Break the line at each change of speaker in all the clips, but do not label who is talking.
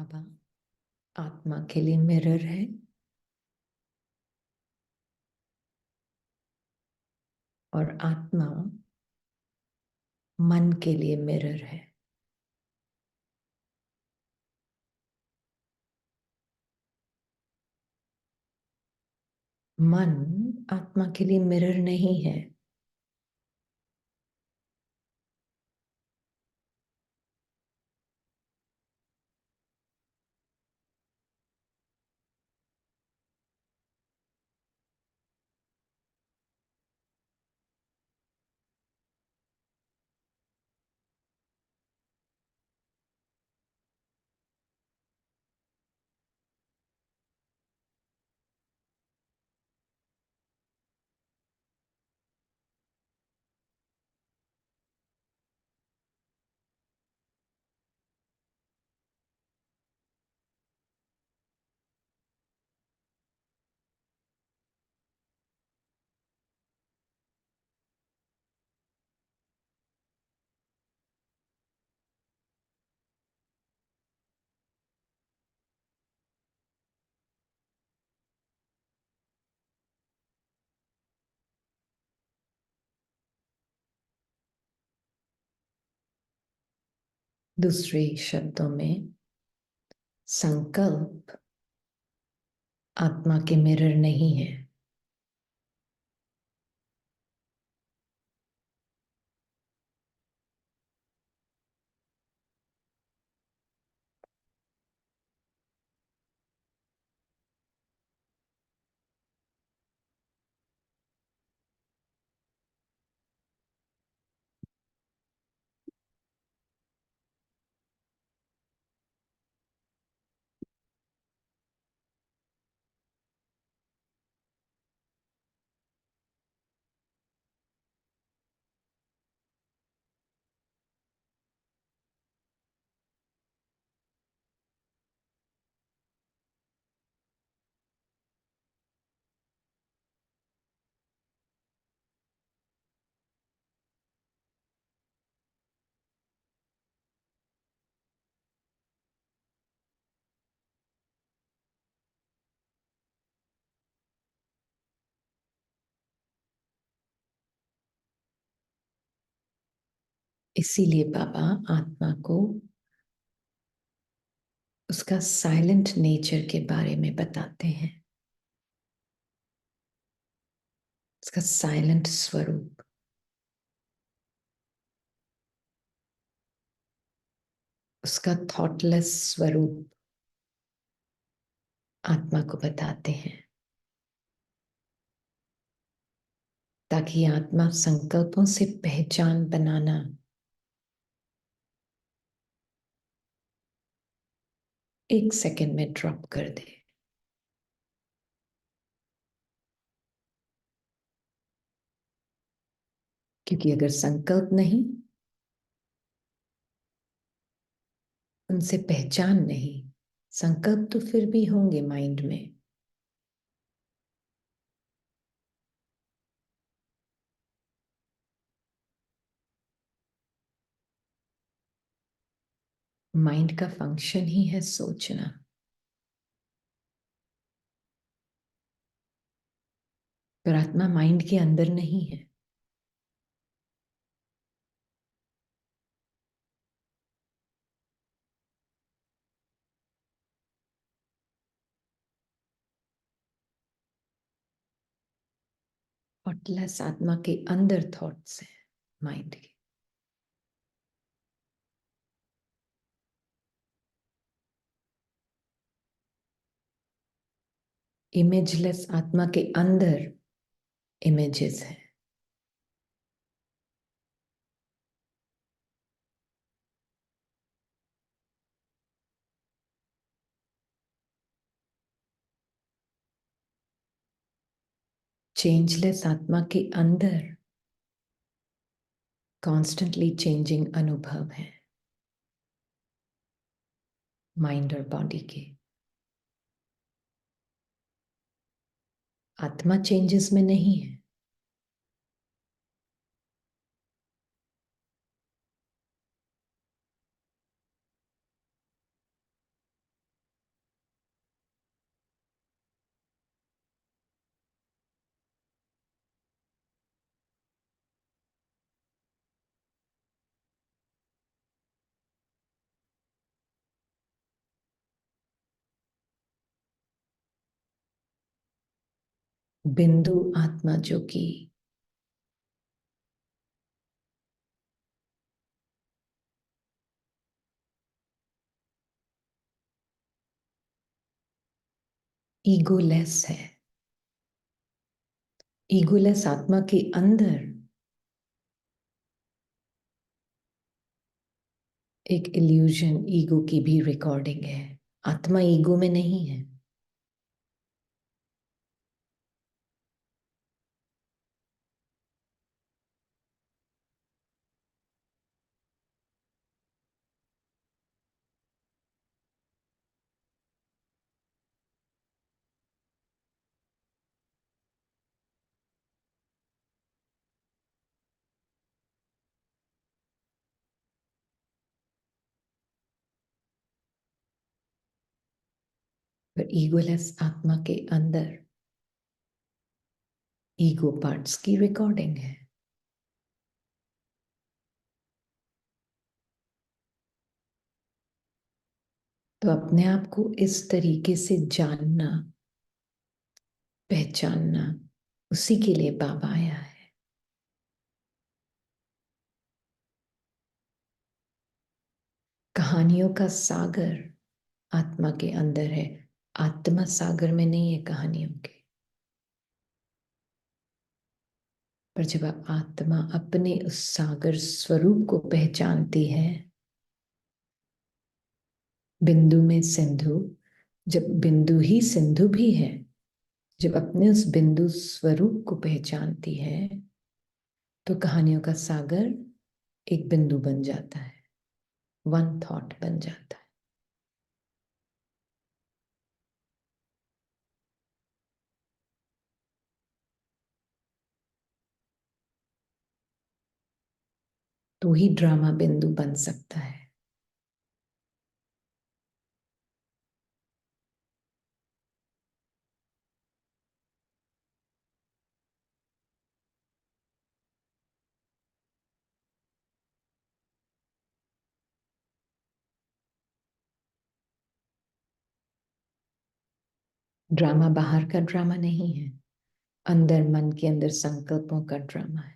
बाबा आत्मा के लिए मिरर है और आत्मा मन के लिए मिरर है। मन आत्मा के लिए मिरर नहीं है। दूसरे शब्दों में, संकल्प आत्मा के मिरर नहीं है। इसीलिए बाबा आत्मा को उसका साइलेंट नेचर के बारे में बताते हैं, उसका साइलेंट स्वरूप, उसका थॉटलेस स्वरूप आत्मा को बताते हैं, ताकि आत्मा संकल्पों से पहचान बनाना एक सेकंड में ड्रॉप कर दे। क्योंकि अगर संकल्प नहीं, उनसे पहचान नहीं, संकल्प तो फिर भी होंगे माइंड में, माइंड का फंक्शन ही है सोचना। पर आत्मा माइंड के अंदर नहीं है। थॉटलेस आत्मा के अंदर थॉट्स है माइंड के। इमेजलेस आत्मा के अंदर इमेजेस है। चेंजलेस आत्मा के अंदर कॉन्स्टेंटली चेंजिंग अनुभव है माइंड और बॉडी के। आत्मा चेंजेस में नहीं है। बिंदु आत्मा जो कि ईगोलेस है, ईगोलेस आत्मा के अंदर एक इल्यूजन ईगो की भी रिकॉर्डिंग है। आत्मा ईगो में नहीं है। पर ईगोलेस आत्मा के अंदर ईगो पार्ट्स की रिकॉर्डिंग है। तो अपने आप को इस तरीके से जानना, पहचानना, उसी के लिए बाबा आया है। कहानियों का सागर आत्मा के अंदर है, आत्मा सागर में नहीं है कहानियों के। पर जब आप आत्मा अपने उस सागर स्वरूप को पहचानती है, बिंदु में सिंधु, जब बिंदु ही सिंधु भी है, जब अपने उस बिंदु स्वरूप को पहचानती है, तो कहानियों का सागर एक बिंदु बन जाता है, वन थॉट बन जाता है। तो ही ड्रामा बिंदु बन सकता है। ड्रामा बाहर का ड्रामा नहीं है, अंदर मन के अंदर संकल्पों का ड्रामा है।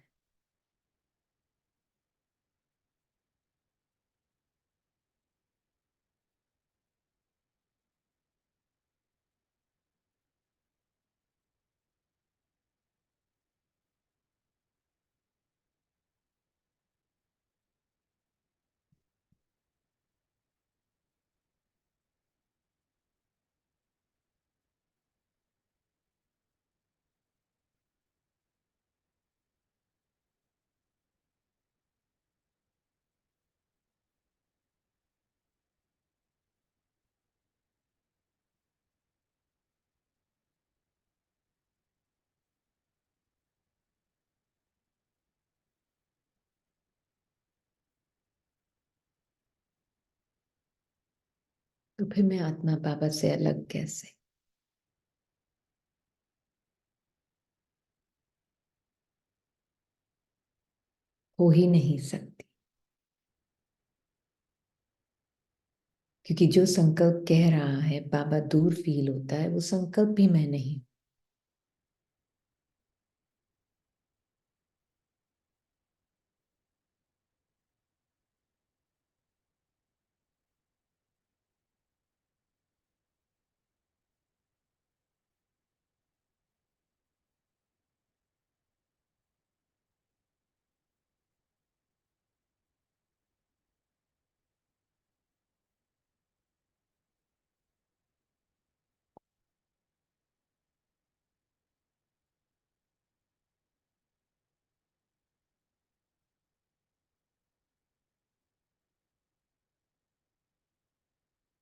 तो फिर मैं आत्मा बाबा से अलग कैसे? हो ही नहीं सकती, क्योंकि जो संकल्प कह रहा है बाबा दूर फील होता है, वो संकल्प भी मैं नहीं।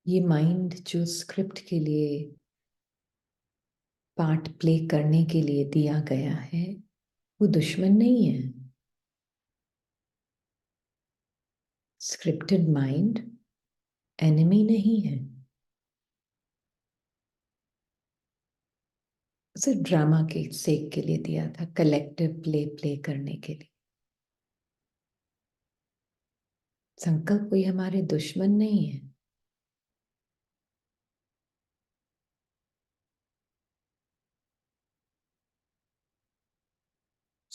ये माइंड जो स्क्रिप्ट के लिए, पार्ट प्ले करने के लिए दिया गया है, वो दुश्मन नहीं है। स्क्रिप्टेड माइंड एनिमी नहीं है। उसे ड्रामा के सेक के लिए दिया था, कलेक्टिव प्ले प्ले करने के लिए। संकल्प कोई हमारे दुश्मन नहीं है।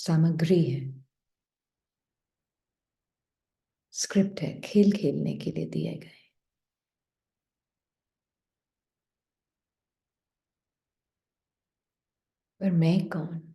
सामग्री है, स्क्रिप्ट है, खेल खेलने के लिए दिए गए। पर मैं कौन?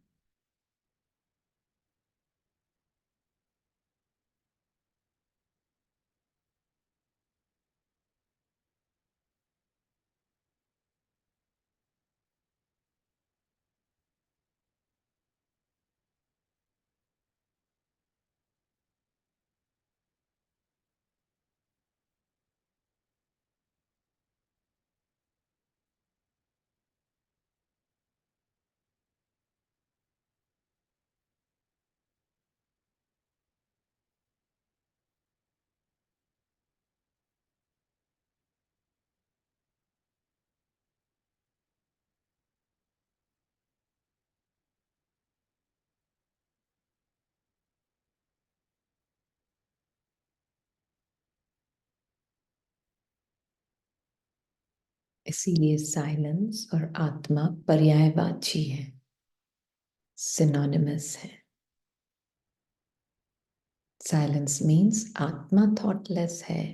इसीलिए साइलेंस और आत्मा पर्यायवाची है, सिनोनिमस है। साइलेंस मीन्स आत्मा थॉटलेस है,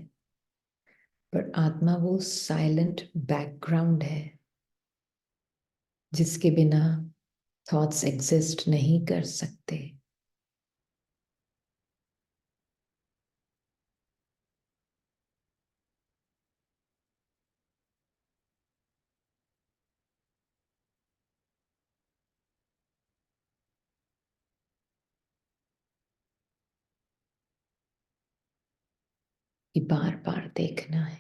पर आत्मा वो साइलेंट बैकग्राउंड है जिसके बिना थॉट्स एग्जिस्ट नहीं कर सकते। ये बार बार देखना है,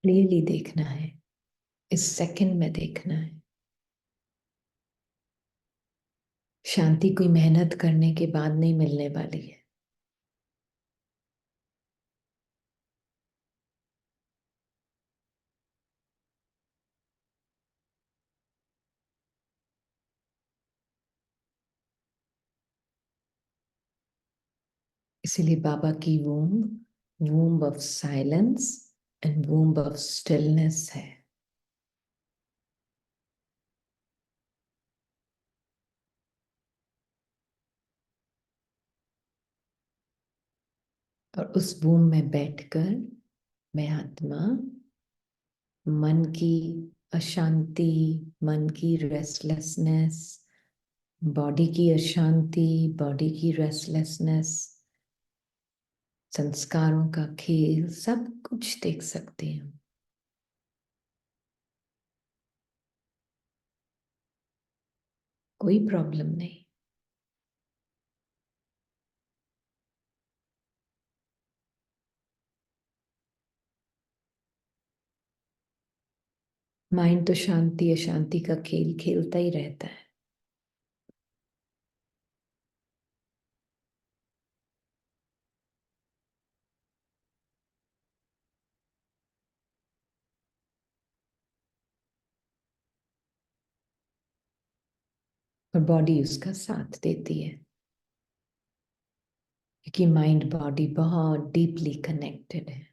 क्लियरली देखना है, इस सेकंड में देखना है। शांति कोई मेहनत करने के बाद नहीं मिलने वाली है। इसीलिए बाबा की womb of silence and womb of stillness है। और उस वूम्ब में बैठकर मैं आत्मा मन की अशांति, मन की रेस्टलेसनेस, बॉडी की अशांति, बॉडी की रेस्टलेसनेस, संस्कारों का खेल, सब कुछ देख सकती हूँ। कोई प्रॉब्लम नहीं। माइंड तो शांति अशांति का खेल खेलता ही रहता है। और बॉडी उसका साथ देती है, क्योंकि माइंड बॉडी बहुत डीपली कनेक्टेड है।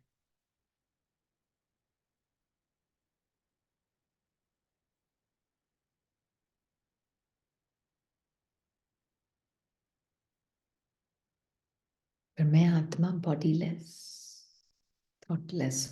पर मैं आत्मा बॉडीलेस, थॉटलेस।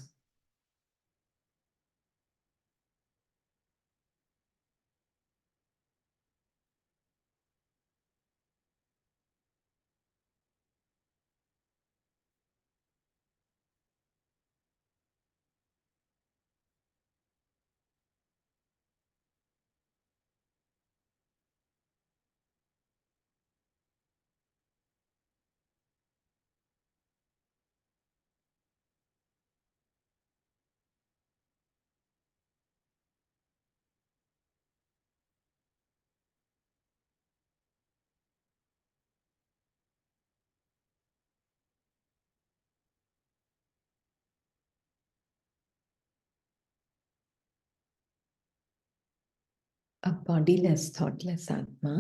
अब बॉडीलेस थॉटलेस आत्मा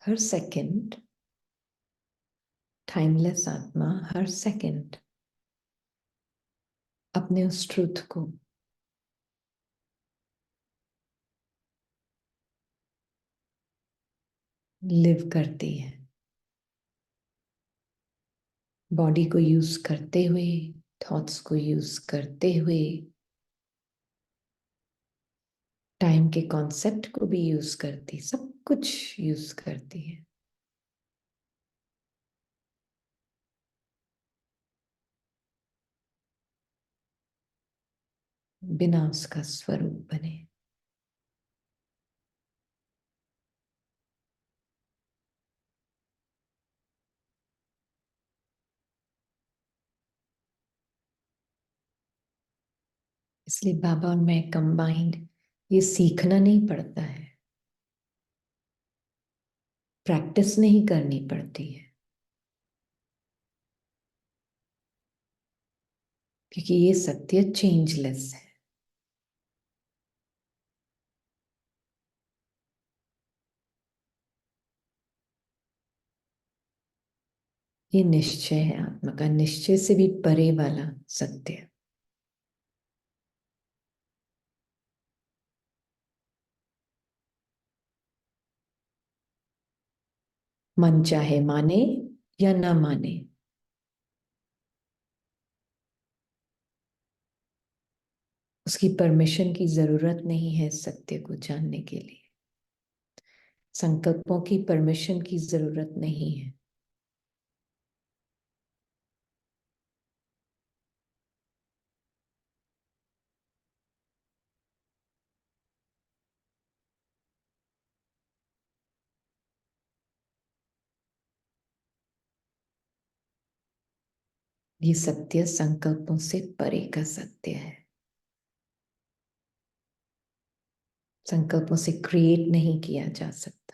हर सेकंड, टाइमलेस आत्मा हर सेकंड अपने उस ट्रुथ को लिव करती है, बॉडी को यूज करते हुए, थॉट्स को यूज करते हुए, टाइम के कॉन्सेप्ट को भी यूज करती, सब कुछ यूज करती है। बिना उसका स्वरूप बने। इसलिए बाबा और मैं कंबाइंड, ये सीखना नहीं पड़ता है, प्रैक्टिस नहीं करनी पड़ती है, क्योंकि ये सत्य चेंजलेस है। ये निश्चय है, आत्मा का निश्चय से भी परे वाला सत्य। मन चाहे माने या ना माने, उसकी परमिशन की जरूरत नहीं है सत्य को जानने के लिए। संकल्पों की परमिशन की जरूरत नहीं है। ये सत्य संकल्पों से परे का सत्य है, संकल्पों से क्रिएट नहीं किया जा सकता।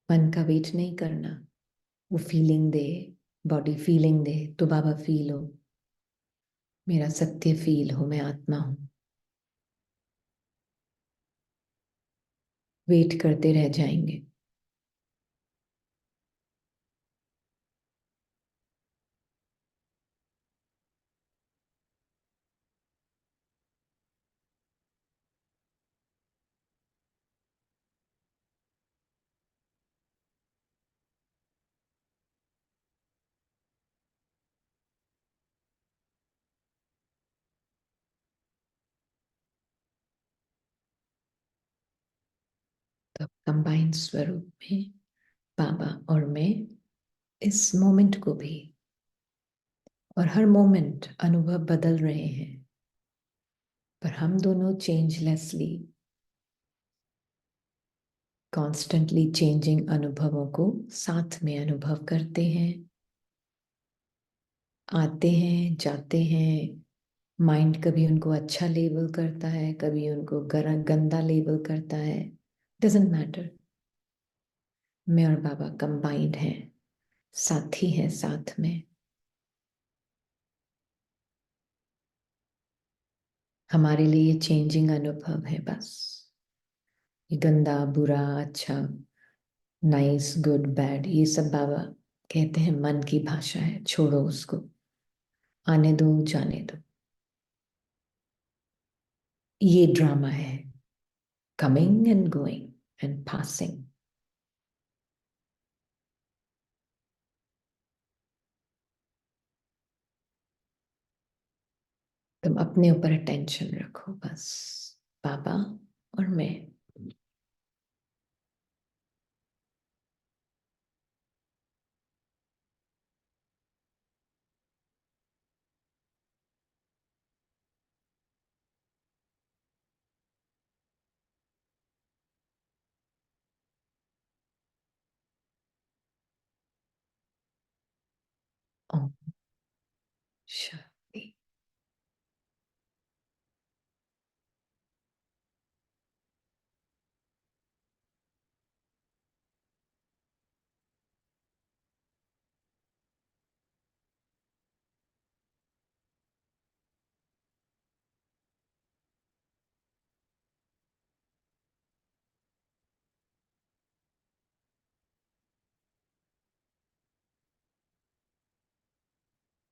मन का वेट नहीं करना, वो फीलिंग दे, बॉडी फीलिंग दे तो बाबा फील हो, मेरा सत्य फील हो, मैं आत्मा हूं। वेट करते रह जाएंगे। तो कंबाइंड स्वरूप में बाबा और मैं इस मोमेंट को भी, और हर मोमेंट अनुभव बदल रहे हैं, पर हम दोनों चेंजलेसली कॉन्स्टेंटली चेंजिंग अनुभवों को साथ में अनुभव करते हैं, आते हैं जाते हैं। माइंड कभी उनको अच्छा लेबल करता है, कभी उनको गंदा लेबल करता है, डजेंट मैटर। मैं और बाबा कंबाइंड हैं, साथी हैं साथ में। हमारे लिए ये चेंजिंग अनुभव है बस। ये गंदा बुरा अच्छा, नाइस गुड बैड, ये सब बाबा कहते हैं मन की भाषा है, छोड़ो उसको, आने दो जाने दो। ये ड्रामा है, coming and going and passing. तुम अपने ऊपर अटेंशन रखो बस, बाबा और मैं। ओम शांति।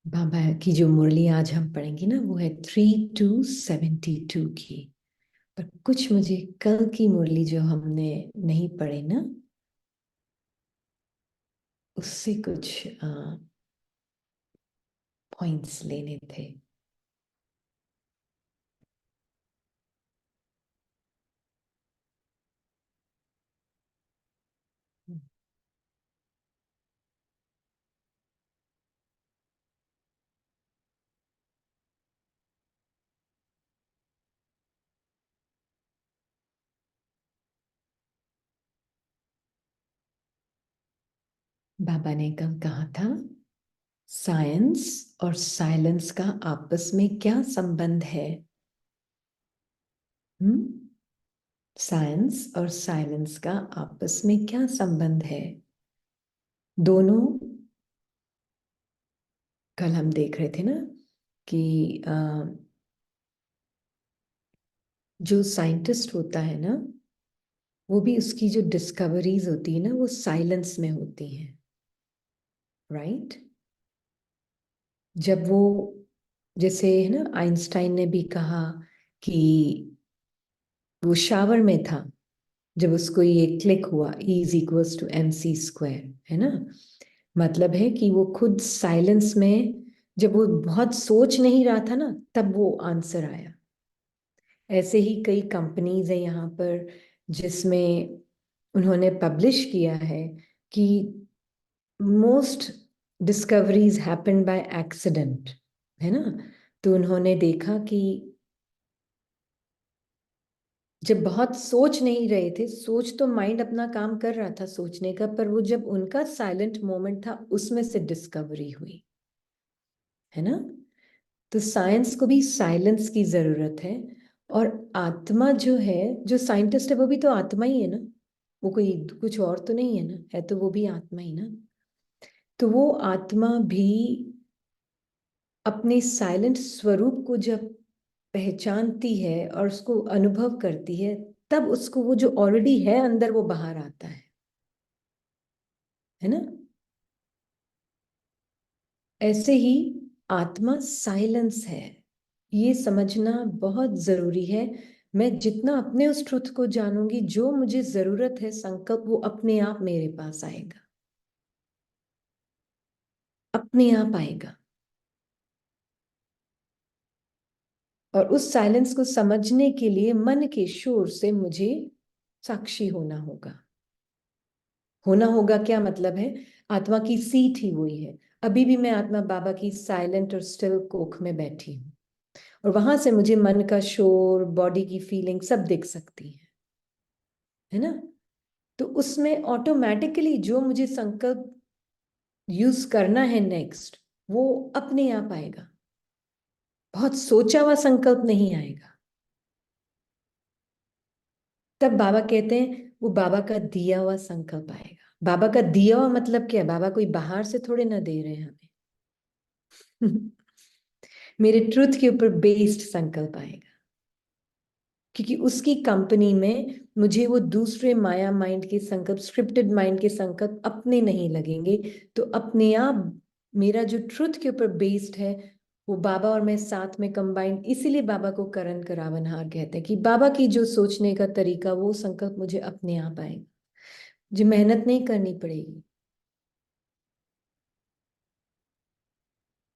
बाबा की जो मुरली आज हम पढ़ेंगे ना, वो है 3-72 की। पर कुछ मुझे कल की मुरली जो हमने नहीं पढ़े ना, उससे कुछ पॉइंट्स लेने थे। बाबा ने कल कहा था, साइंस और साइलेंस का आपस में क्या संबंध है? साइंस और साइलेंस का आपस में क्या संबंध है? दोनों, कल हम देख रहे थे ना कि जो साइंटिस्ट होता है ना, वो भी उसकी जो डिस्कवरीज होती है ना, वो साइलेंस में होती हैं, राइट? जब वो, जैसे है ना, आइंस्टाइन ने भी कहा कि वो शावर में था जब उसको ये क्लिक हुआ, E = mc², है ना? मतलब है कि वो खुद साइलेंस में, जब वो बहुत सोच नहीं रहा था ना, तब वो आंसर आया। ऐसे ही कई कंपनीज है यहाँ पर जिसमें उन्होंने पब्लिश किया है कि most discoveries happen by accident, है ना? तो उन्होंने देखा कि जब बहुत सोच नहीं रहे थे, सोच तो माइंड अपना काम कर रहा था सोचने का, पर वो जब उनका साइलेंट मोमेंट था, उसमें से डिस्कवरी हुई, है ना? तो साइंस को भी साइलेंस की जरूरत है। और आत्मा जो है, जो साइंटिस्ट है, वो भी तो आत्मा ही है ना, वो कोई कुछ और तो नहीं है ना, है तो वो भी आत्मा ही ना। तो वो आत्मा भी अपने साइलेंट स्वरूप को जब पहचानती है और उसको अनुभव करती है, तब उसको वो जो ऑलरेडी है अंदर, वो बाहर आता है ना? ऐसे ही आत्मा साइलेंस है, ये समझना बहुत जरूरी है। मैं जितना अपने उस ट्रुथ को जानूंगी, जो मुझे जरूरत है संकल्प, वो अपने आप मेरे पास आएगा, अपने आप आएगा। और उस साइलेंस को समझने के लिए मन के शोर से मुझे साक्षी होना होगा। होना होगा क्या मतलब है? आत्मा की सीट ही वही है। अभी भी मैं आत्मा बाबा की साइलेंट और स्टिल कोख में बैठी हूँ, और वहां से मुझे मन का शोर, बॉडी की फीलिंग सब दिख सकती है ना? तो उसमें ऑटोमेटिकली जो मुझे संकल्प यूज करना है नेक्स्ट, वो अपने आप आएगा। बहुत सोचा हुआ संकल्प नहीं आएगा। तब बाबा कहते हैं वो बाबा का दिया हुआ संकल्प आएगा। बाबा का दिया हुआ मतलब क्या है? बाबा कोई बाहर से थोड़े ना दे रहे हैं हमें। मेरे ट्रुथ के ऊपर बेस्ड संकल्प आएगा, क्योंकि उसकी कंपनी में मुझे वो दूसरे माया माइंड के संकल्प, स्क्रिप्टेड माइंड के संकल्प अपने नहीं लगेंगे। तो अपने आप मेरा जो ट्रुथ के ऊपर बेस्ड है, वो बाबा और मैं साथ में कंबाइंड, इसीलिए बाबा को करण करावनहार कहते हैं कि बाबा की जो सोचने का तरीका, वो संकल्प मुझे अपने आप आएगा, जो मेहनत नहीं करनी पड़ेगी,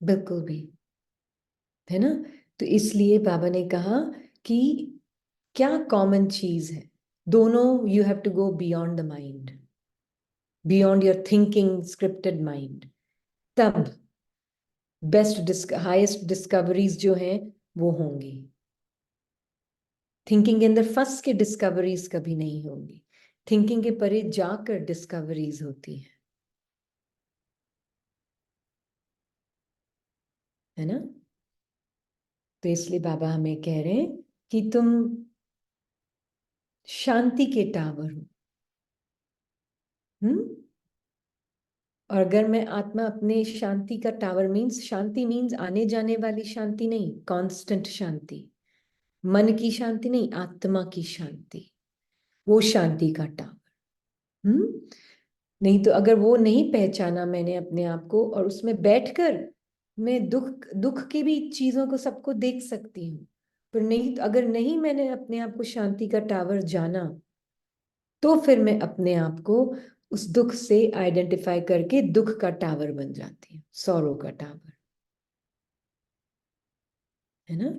बिल्कुल भी, है ना? तो इसलिए बाबा ने कहा कि क्या कॉमन चीज है दोनों? You have to go beyond the mind, beyond your thinking scripted mind. तब बेस्ट हाईएस्ट डिस्कवरीज जो हैं वो होंगी। थिंकिंग के अंदर फंस के डिस्कवरीज कभी नहीं होंगी, थिंकिंग के परे जाकर डिस्कवरीज होती है ना? तो इसलिए बाबा हमें कह रहे हैं कि तुम शांति के टावर हो। हम्म। और अगर मैं आत्मा अपने शांति का टावर, मीन्स शांति मीन्स आने जाने वाली शांति नहीं, कांस्टेंट शांति, मन की शांति नहीं, आत्मा की शांति, वो शांति का टावर। नहीं तो अगर वो नहीं पहचाना मैंने अपने आप को, और उसमें बैठकर मैं दुख दुख की भी चीजों को सबको देख सकती हूँ, पर नहीं, अगर नहीं मैंने अपने आप को शांति का टावर जाना, तो फिर मैं अपने आप को उस दुख से आइडेंटिफाई करके दुख का टावर बन जाती हूँ, सौरों का टावर, है ना।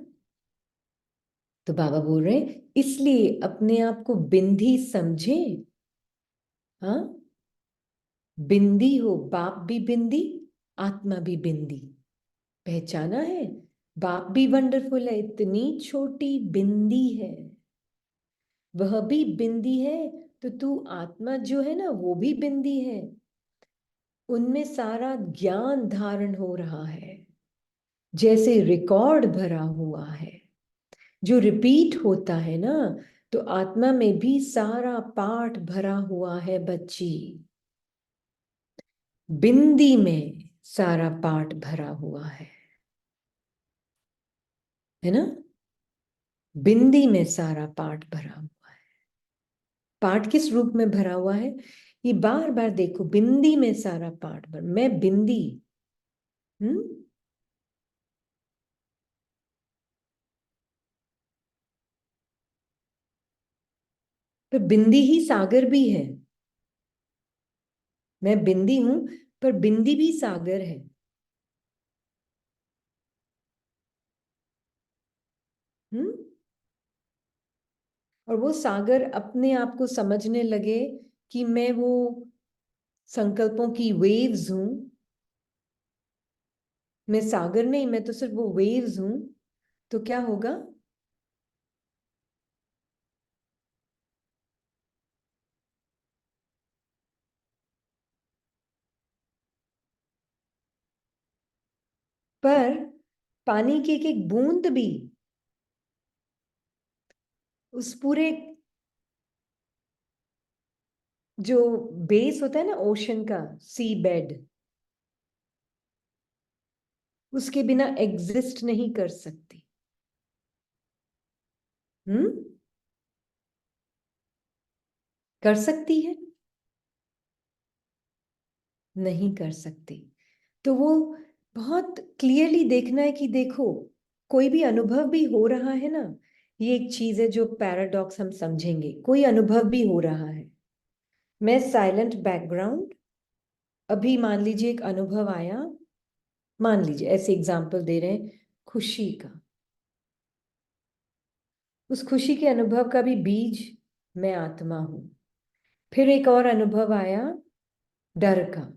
तो बाबा बोल रहे हैं इसलिए अपने आप को बिंदी समझे। हाँ, बिंदी हो, बाप भी बिंदी, आत्मा भी बिंदी, पहचाना है। बाप भी वंडरफुल है, इतनी छोटी बिंदी है, वह भी बिंदी है, तो तू आत्मा जो है ना वो भी बिंदी है, उनमें सारा ज्ञान धारण हो रहा है, जैसे रिकॉर्ड भरा हुआ है जो रिपीट होता है ना, तो आत्मा में भी सारा पाठ भरा हुआ है बच्ची, बिंदी में सारा पाठ भरा हुआ है ना। बिंदी में सारा पाठ भरा हुआ है। पाठ किस रूप में भरा हुआ है, ये बार बार देखो, बिंदी में सारा पाठ भर, मैं बिंदी। हम्म। तो बिंदी ही सागर भी है, मैं बिंदी हूं, पर बिंदी भी सागर है। हम्म। और वो सागर अपने आप को समझने लगे कि मैं वो संकल्पों की वेव्स हूं, मैं सागर नहीं, मैं तो सिर्फ वो वेव्स हूं, तो क्या होगा। पर पानी की एक एक बूंद भी उस पूरे जो बेस होता है ना ओशन का, सी बेड, उसके बिना एग्जिस्ट नहीं कर सकती। हम्म। कर सकती है, नहीं कर सकती। तो वो बहुत क्लियरली देखना है कि देखो, कोई भी अनुभव भी हो रहा है ना, ये एक चीज है जो पैराडॉक्स हम समझेंगे, कोई अनुभव भी हो रहा है, मैं साइलेंट बैकग्राउंड, अभी मान लीजिए एक अनुभव आया, मान लीजिए ऐसे एग्जांपल दे रहे हैं खुशी का, उस खुशी के अनुभव का भी बीज मैं आत्मा हूं। फिर एक और अनुभव आया डर का,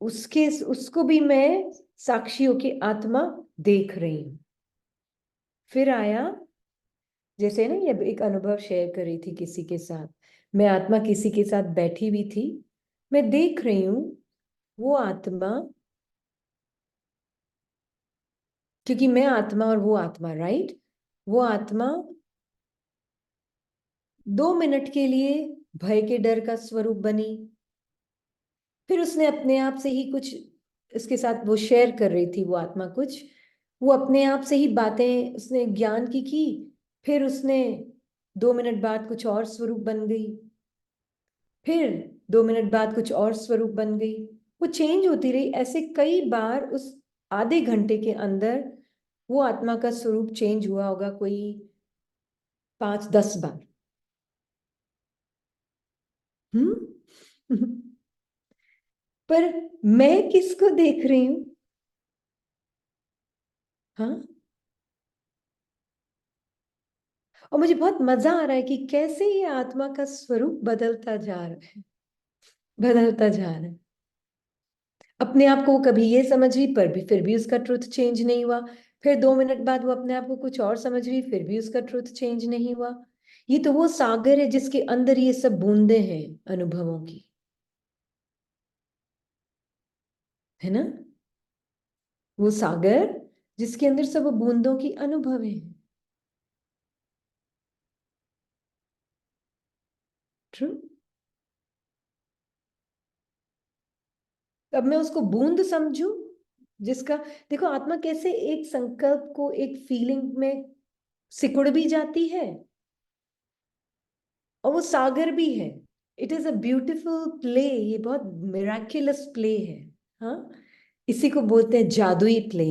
उसके उसको भी मैं साक्षियों की आत्मा देख रही हूं। फिर आया, जैसे ना ये एक अनुभव शेयर कर रही थी किसी के साथ, मैं आत्मा किसी के साथ बैठी हुई थी, मैं देख रही हूं वो आत्मा, क्योंकि मैं आत्मा और वो आत्मा, राइट, वो आत्मा 2 मिनट के लिए भय के डर का स्वरूप बनी, फिर उसने अपने आप से ही कुछ, इसके साथ वो शेयर कर रही थी वो आत्मा कुछ, वो अपने आप से ही बातें उसने ज्ञान की, फिर उसने 2 मिनट बाद कुछ और स्वरूप बन गई, फिर 2 मिनट बाद कुछ और स्वरूप बन गई, वो चेंज होती रही, ऐसे कई बार उस आधे घंटे के अंदर वो आत्मा का स्वरूप चेंज हुआ होगा, कोई 5-10 बार। हम्म। पर मैं किसको देख रही हूं। हाँ, और मुझे बहुत मजा आ रहा है कि कैसे ये आत्मा का स्वरूप बदलता जा रहा है, बदलता जा रहा है। अपने आप को वो कभी ये समझ रही, पर भी फिर भी उसका ट्रुथ चेंज नहीं हुआ, फिर 2 मिनट बाद वो अपने आप को कुछ और समझ रही, फिर भी उसका ट्रुथ चेंज नहीं हुआ। ये तो वो सागर है जिसके अंदर ये सब बूंदे हैं अनुभवों की, है ना। वो सागर जिसके अंदर सब बूंदों की अनुभव है। ट्रू। अब मैं उसको बूंद समझू जिसका, देखो आत्मा कैसे एक संकल्प को एक फीलिंग में सिकुड़ भी जाती है, और वो सागर भी है, it is a beautiful play, ये बहुत मिराक्युलस प्ले है। हाँ, इसी को बोलते हैं जादुई प्ले।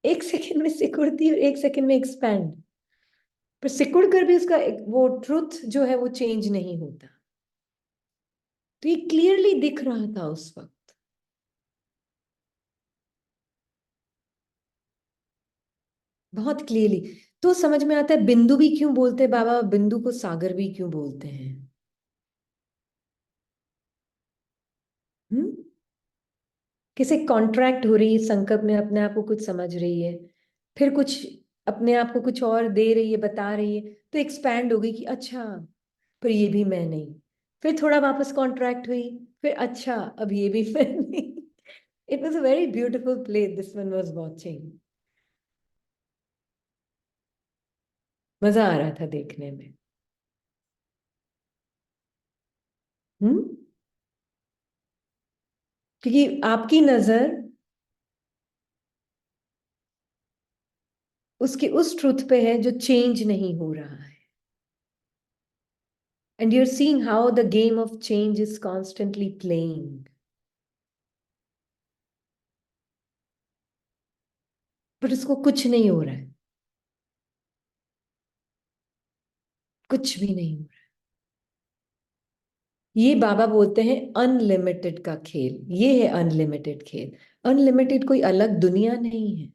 एक सेकंड में सिकुड़ती और एक सेकंड में एक्सपैंड, पर सिकुड़ कर भी उसका वो ट्रुथ जो है वो चेंज नहीं होता। तो ये क्लियरली दिख रहा था उस वक्त, बहुत क्लियरली। तो समझ में आता है बिंदु भी क्यों बोलते हैं बाबा, बिंदु को सागर भी क्यों बोलते हैं। हम्म, किसी कॉन्ट्रैक्ट हो रही है, संकल्प में अपने आप को कुछ समझ रही है, फिर कुछ अपने आप को कुछ और दे रही है, बता रही है, तो एक्सपैंड हो गई कि अच्छा, पर ये भी मैं नहीं। फिर थोड़ा वापस कॉन्ट्रैक्ट हुई, फिर अच्छा अब ये भी मैं नहीं। It was a very beautiful play this one was watching. मजा आ रहा था देखने में। हम्म, क्योंकि आपकी नजर उसकी उस ट्रुथ पे है जो चेंज नहीं हो रहा है, and you are seeing how the game of change is constantly playing. But उसको कुछ नहीं हो रहा है, कुछ भी नहीं हो रहा है। ये बाबा बोलते हैं अनलिमिटेड का खेल, ये है अनलिमिटेड खेल। अनलिमिटेड कोई अलग दुनिया नहीं है।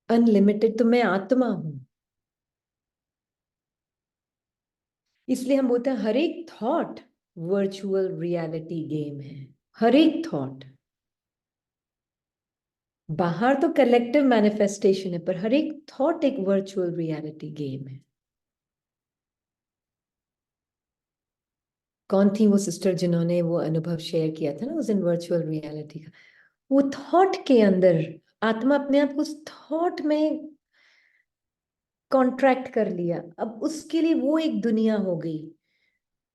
अनलिमिटेड तो मैं आत्मा हूं। इसलिए हम बोलते हैं हर एक थॉट वर्चुअल रियलिटी गेम है। हर एक थॉट, बाहर तो कलेक्टिव मैनिफेस्टेशन है, पर हर एक थॉट एक वर्चुअल रियलिटी गेम है। कौन थी वो सिस्टर जिन्होंने वो अनुभव शेयर किया था ना उस दिन वर्चुअल रियलिटी का? वो थॉट के अंदर आत्मा अपने आप को उस थॉट में कॉन्ट्रैक्ट कर लिया, अब उसके लिए वो एक दुनिया हो गई।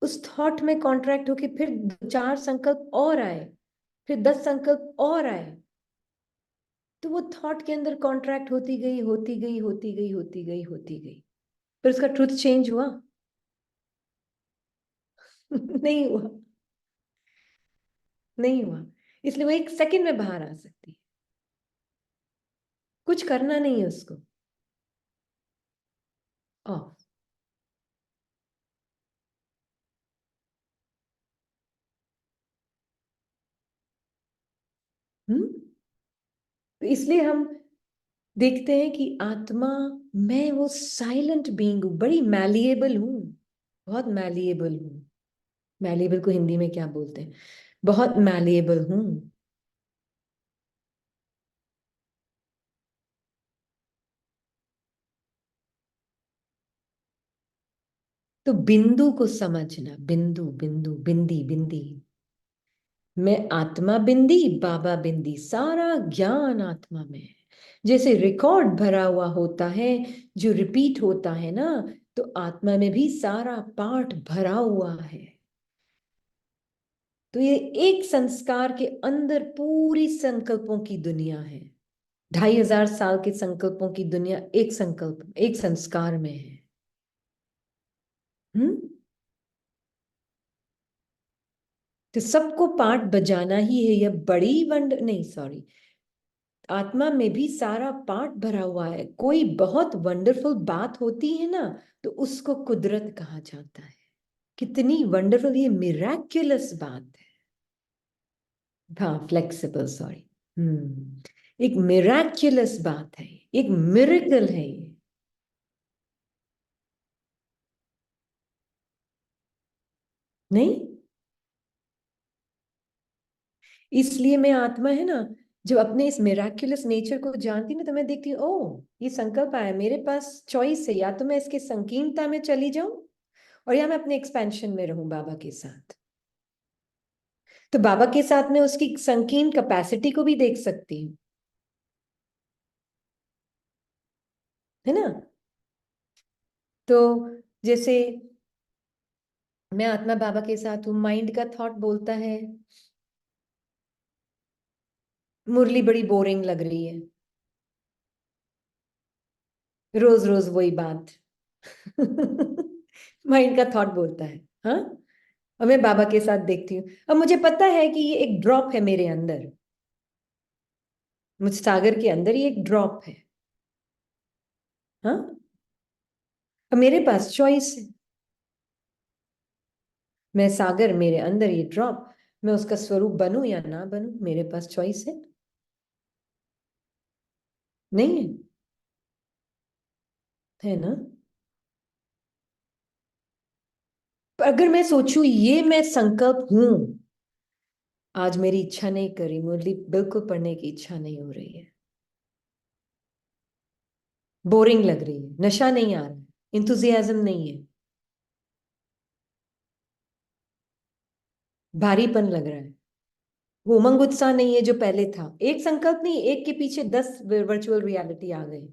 उस थॉट में कॉन्ट्रैक्ट होके फिर 4 संकल्प और आए, फिर 10 संकल्प और आए, तो वो थॉट के अंदर कॉन्ट्रैक्ट होती गई, होती गई, होती गई, होती गई, होती गई। फिर उसका ट्रुथ चेंज हुआ? नहीं हुआ, नहीं हुआ। इसलिए वो एक सेकंड में बाहर आ सकती है, कुछ करना नहीं है उसको। ऑफ। हम्म, तो इसलिए हम देखते हैं कि आत्मा, मैं वो साइलेंट बीइंग हूं, बड़ी मैलिएबल हूं, बहुत मैलिएबल हूं। मैलिएबल को हिंदी में क्या बोलते हैं? बहुत मैलिएबल हूं। तो बिंदु को समझना, बिंदु बिंदु बिंदी बिंदी, मैं आत्मा बिंदी, बाबा बिंदी, सारा ज्ञान आत्मा में है। जैसे रिकॉर्ड भरा हुआ होता है जो रिपीट होता है ना, तो आत्मा में भी सारा पाठ भरा हुआ है। तो ये एक संस्कार के अंदर पूरी संकल्पों की दुनिया है। 2500 साल के संकल्पों की दुनिया एक संकल्प, एक संस्कार में है। हम्म, तो सबको पाठ बजाना ही है, यह बड़ी वंड नहीं, सॉरी, आत्मा में भी सारा पाठ भरा हुआ है। कोई बहुत वंडरफुल बात होती है ना, तो उसको कुदरत कहा जाता है। कितनी वंडरफुल, ये मिराक्युलस बात है। हाँ, फ्लेक्सिबल, सॉरी। एक मिराक्युलस बात है, एक मिरेकल है ये। नहीं, इसलिए मैं आत्मा है ना, जब अपने इस मिराक्युलस नेचर को जानती ना, तो मैं देखती हूँ ओ, ये संकल्प आया, मेरे पास चॉइस है, या तो मैं इसके संकीर्णता में चली जाऊं, और या मैं अपने एक्सपेंशन में रहूं बाबा के साथ। तो बाबा के साथ में उसकी संकीर्ण कैपेसिटी को भी देख सकती हूँ, है ना? तो जैसे मैं आत्मा बाबा के साथ हूँ, माइंड का थॉट बोलता है मुरली बड़ी बोरिंग लग रही है। रोज रोज वही बात। माइंड का थॉट बोलता है। हाँ। और मैं बाबा के साथ देखती हूँ, और मुझे पता है कि ये एक ड्रॉप है मेरे अंदर, मुझ सागर के अंदर ये एक ड्रॉप है। हाँ। और मेरे पास चॉइस है। मैं सागर, मेरे अंदर ये ड्रॉप, मैं उसका स्वरूप बनूं या ना बनूं, मेरे पास चॉइस है। नहीं है? है ना? पर अगर मैं सोचूं ये मैं संकल्प हूं, आज मेरी इच्छा नहीं करी, मुरली बिल्कुल पढ़ने की इच्छा नहीं हो रही है, बोरिंग लग रही है, नशा नहीं आ रहा है, इंथुजियाज्म नहीं है, भारीपन लग रहा है, वो उमंग उत्साह नहीं है जो पहले था। एक संकल्प नहीं, एक के पीछे 10 वर्चुअल रियलिटी आ गए।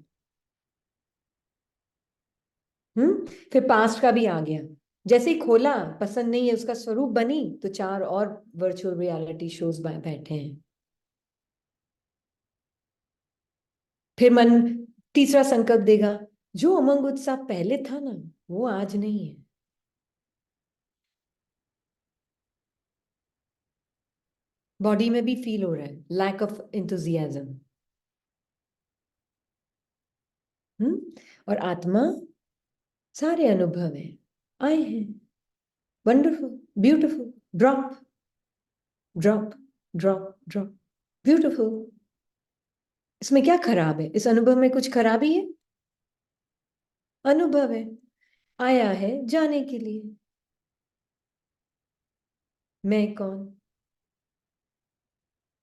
फिर पास्ट का भी आ गया। जैसे ही खोला, पसंद नहीं है, उसका स्वरूप बनी, तो 4 और वर्चुअल रियलिटी शोज बैठे हैं। फिर मन तीसरा संकल्प देगा, जो उमंग उत्साह पहले था ना, वो आज नहीं है। बॉडी में भी फील हो रहा है लैक ऑफ इंथुजियाज्म। और आत्मा, सारे अनुभव हैं, आए हैं, wonderful, beautiful, drop drop drop drop, beautiful. इसमें क्या खराब है? इस अनुभव में कुछ खराबी है? अनुभव है, आया है जाने के लिए। मैं कौन?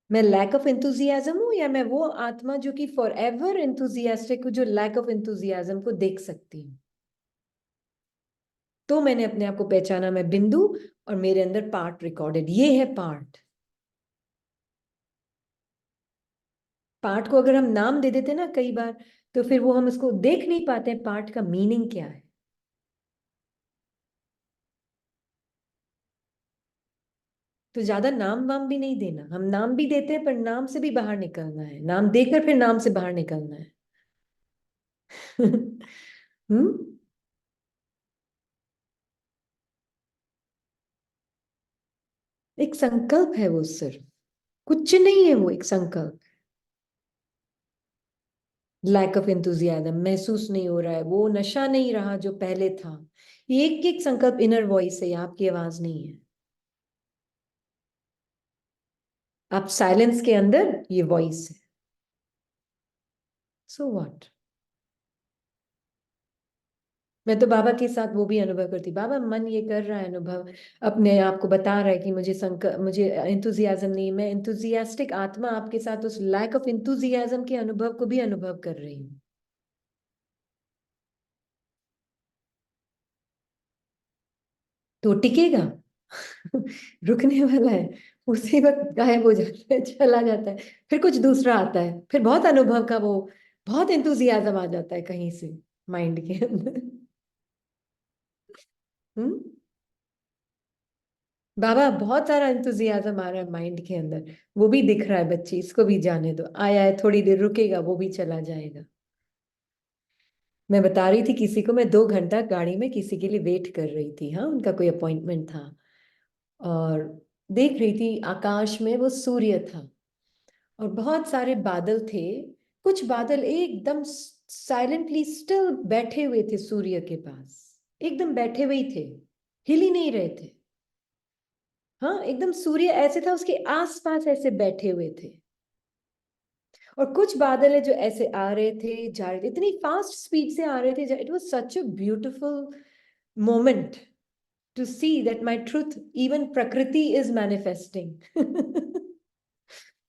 मैं लैक ऑफ इंथुजियाज्म हूं, या मैं वो आत्मा जो कि फॉर एवर इंथुजियास्टिक हूं, जो लैक ऑफ इंथुजियाज्म को देख सकती हूँ? तो मैंने अपने आप को पहचाना, मैं बिंदु, और मेरे अंदर पार्ट रिकॉर्डेड, ये है पार्ट। पार्ट को अगर हम नाम दे देते ना कई बार, तो फिर वो हम उसको देख नहीं पाते पार्ट का मीनिंग क्या है। तो ज्यादा नाम वाम भी नहीं देना, हम नाम भी देते हैं पर नाम से भी बाहर निकलना है, नाम देकर फिर नाम से बाहर निकलना है। हम्म। एक संकल्प है वो, सिर्फ कुछ नहीं है, वो एक संकल्प। लैक ऑफ इंथुजियाज्म महसूस नहीं हो रहा है, वो नशा नहीं रहा जो पहले था। ये एक एक संकल्प इनर वॉइस है, आपकी आवाज नहीं है। आप साइलेंस के अंदर ये वॉइस है। So what? मैं तो बाबा के साथ वो भी अनुभव करती, बाबा मन ये कर रहा है अनुभव, अपने आप को बता रहा है कि मुझे इंथुजियाज्म नहीं, मैं इंथुजियास्टिक आत्मा आपके साथ उस लैक ऑफ इंथुजियाज्म के अनुभव को भी अनुभव कर रही हूँ। तो टिकेगा? रुकने वाला है, उसी वक्त गायब हो जाता है, चला जाता है, फिर कुछ दूसरा आता है, फिर बहुत अनुभव का वो, बहुत इंतुजियाज्म आ जाता है कहीं से माइंड के अंदर। हम्म। बाबा बहुत सारा इंतुजियाज्म आ रहा है माइंड के अंदर, वो भी दिख रहा है, बच्ची इसको भी जाने दो, आया है थोड़ी देर रुकेगा, वो भी चला जाएगा। मैं बता रही थी किसी को, मैं 2 घंटा गाड़ी में किसी के लिए वेट कर रही थी, हाँ, उनका कोई अपॉइंटमेंट था, और देख रही थी आकाश में वो सूर्य था, और बहुत सारे बादल थे, कुछ बादल एकदम साइलेंटली स्टिल बैठे हुए थे सूर्य के पास, एकदम बैठे हुए ही थे, हिल ही नहीं रहे थे। हाँ, एकदम सूर्य ऐसे था, उसके आसपास ऐसे बैठे हुए थे। और कुछ बादल है जो ऐसे आ रहे थे जा रहे थे, इतनी फास्ट स्पीड से आ रहे थे, it was such a beautiful moment to see that my truth, even prakriti is manifesting.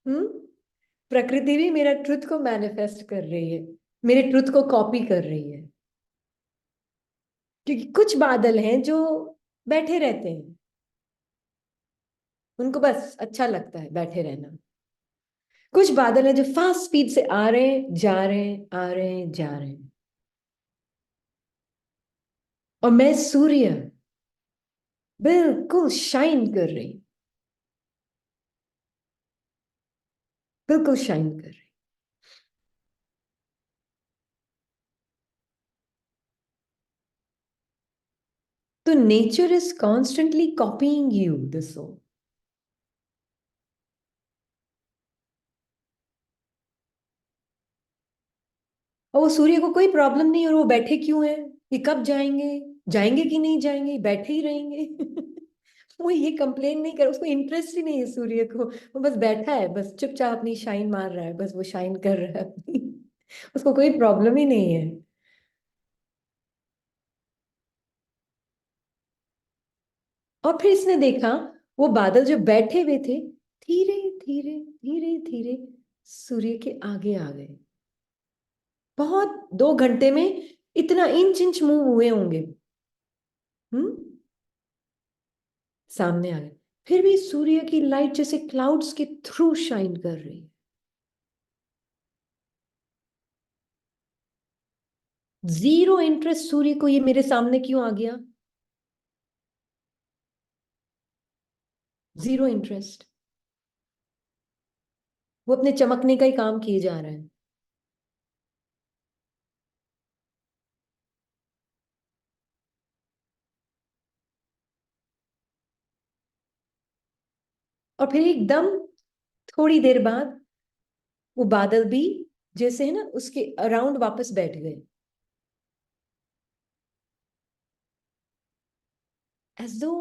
Hmm. प्रकृति भी मेरा ट्रुथ को मैनिफेस्ट कर रही है, मेरे ट्रुथ को कॉपी कर रही है। क्योंकि कुछ बादल हैं जो बैठे रहते हैं, उनको बस अच्छा लगता है बैठे रहना। कुछ बादल हैं जो फास्ट स्पीड से आ रहे हैं जा रहे हैं, आ रहे हैं जा रहे हैं। और मैं सूर्य, बिल्कुल शाइन कर रही, बिल्कुल शाइन कर रही। तो nature is constantly copying you the soul. और वो सूर्य को कोई प्रॉब्लम नहीं, और वो बैठे क्यों है, ये कब जाएंगे, जाएंगे कि नहीं जाएंगे, बैठे ही रहेंगे। वो ये कंप्लेन नहीं कर, उसको इंटरेस्ट ही नहीं है सूर्य को, वो बस बैठा है, बस चुपचाप अपनी शाइन मार रहा है, बस वो शाइन कर रहा है अपनी। उसको कोई प्रॉब्लम ही नहीं है। और फिर इसने देखा वो बादल जो बैठे हुए थे, धीरे धीरे धीरे धीरे सूर्य के आगे आ गए। बहुत 2 घंटे में इतना इंच इंच मूव हुए होंगे। हम्म। सामने आ गए। फिर भी सूर्य की लाइट जैसे क्लाउड्स के थ्रू शाइन कर रही है। जीरो इंटरेस्ट सूर्य को, ये मेरे सामने क्यों आ गया, जीरो इंटरेस्ट। वो अपने चमकने का ही काम किए जा रहा है। और फिर एकदम थोड़ी देर बाद वो बादल भी जैसे है ना उसके अराउंड वापस बैठ गए, एज दो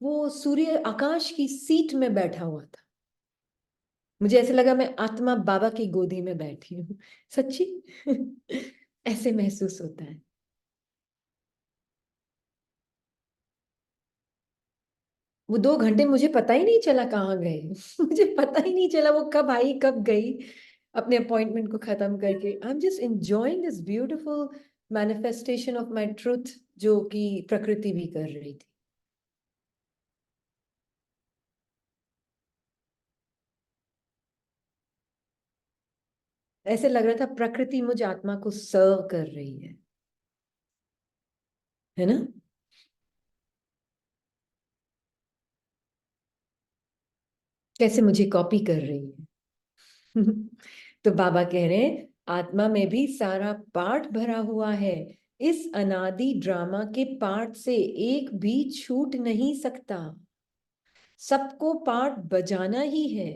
वो सूर्य आकाश की सीट में बैठा हुआ था। मुझे ऐसे लगा मैं आत्मा बाबा की गोदी में बैठी हूँ, सच्ची। ऐसे महसूस होता है। वो 2 घंटे मुझे पता ही नहीं चला कहाँ गए। मुझे पता ही नहीं चला वो कब आई कब गई, अपने अपॉइंटमेंट को खत्म करके। I am just enjoying this beautiful manifestation of my truth, जो कि प्रकृति भी कर रही थी। ऐसे लग रहा था प्रकृति मुझ आत्मा को सर्व कर रही है ना। कैसे मुझे कॉपी कर रही है। तो बाबा कह रहे हैं आत्मा में भी सारा पार्ट भरा हुआ है, इस अनादि ड्रामा के पार्ट से एक भी छूट नहीं सकता, सबको पार्ट बजाना ही है।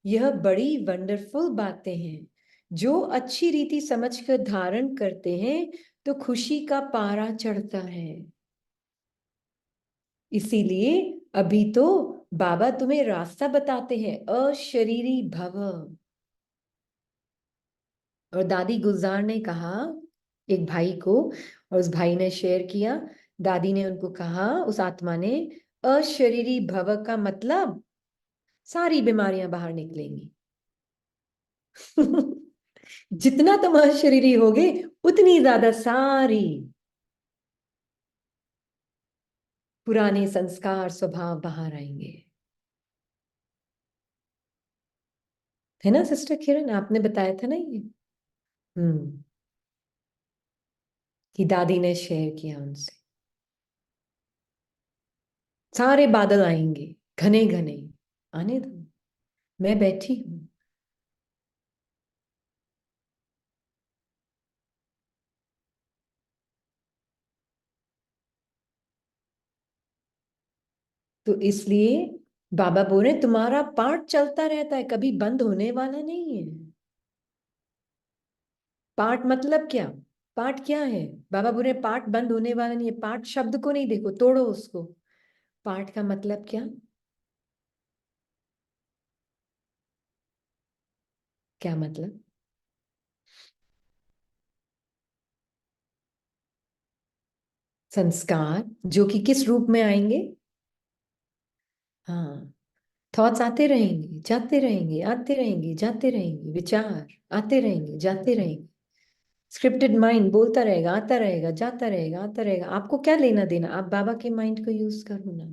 यह बड़ी वंडरफुल बातें हैं, जो अच्छी रीति समझकर धारण करते हैं तो खुशी का पारा चढ़ता है। इसीलिए अभी तो बाबा तुम्हें रास्ता बताते हैं, अशरीरी भव। और दादी गुलजार ने कहा एक भाई को, और उस भाई ने शेयर किया, दादी ने उनको कहा, उस आत्मा ने, अशरीरी भव का मतलब सारी बीमारियां बाहर निकलेंगी। जितना तुम अशरीरी होगे उतनी ज्यादा सारी पुराने संस्कार स्वभाव बाहर आएंगे। है ना सिस्टर किरण, आपने बताया था ना ये। हम्म। कि दादी ने शेयर किया उनसे, सारे बादल आएंगे, घने घने, आने दो, मैं बैठी हूं। तो इसलिए बाबा बोल रहे हैं, तुम्हारा पाठ चलता रहता है, कभी बंद होने वाला नहीं है। पाठ मतलब क्या, पाठ क्या है, बाबा बोल रहे हैं पाठ बंद होने वाला नहीं है। पाठ शब्द को नहीं देखो, तोड़ो उसको। पाठ का मतलब क्या, क्या मतलब, संस्कार जो कि किस रूप में आएंगे। हाँ, थॉट्स आते रहेंगे जाते रहेंगे, आते रहेंगे जाते रहेंगे, विचार आते रहेंगे जाते रहेंगे। स्क्रिप्टेड माइंड बोलता रहेगा, आता रहेगा जाता रहेगा, आता रहेगा। आपको क्या लेना देना, आप बाबा के माइंड को यूज करो ना।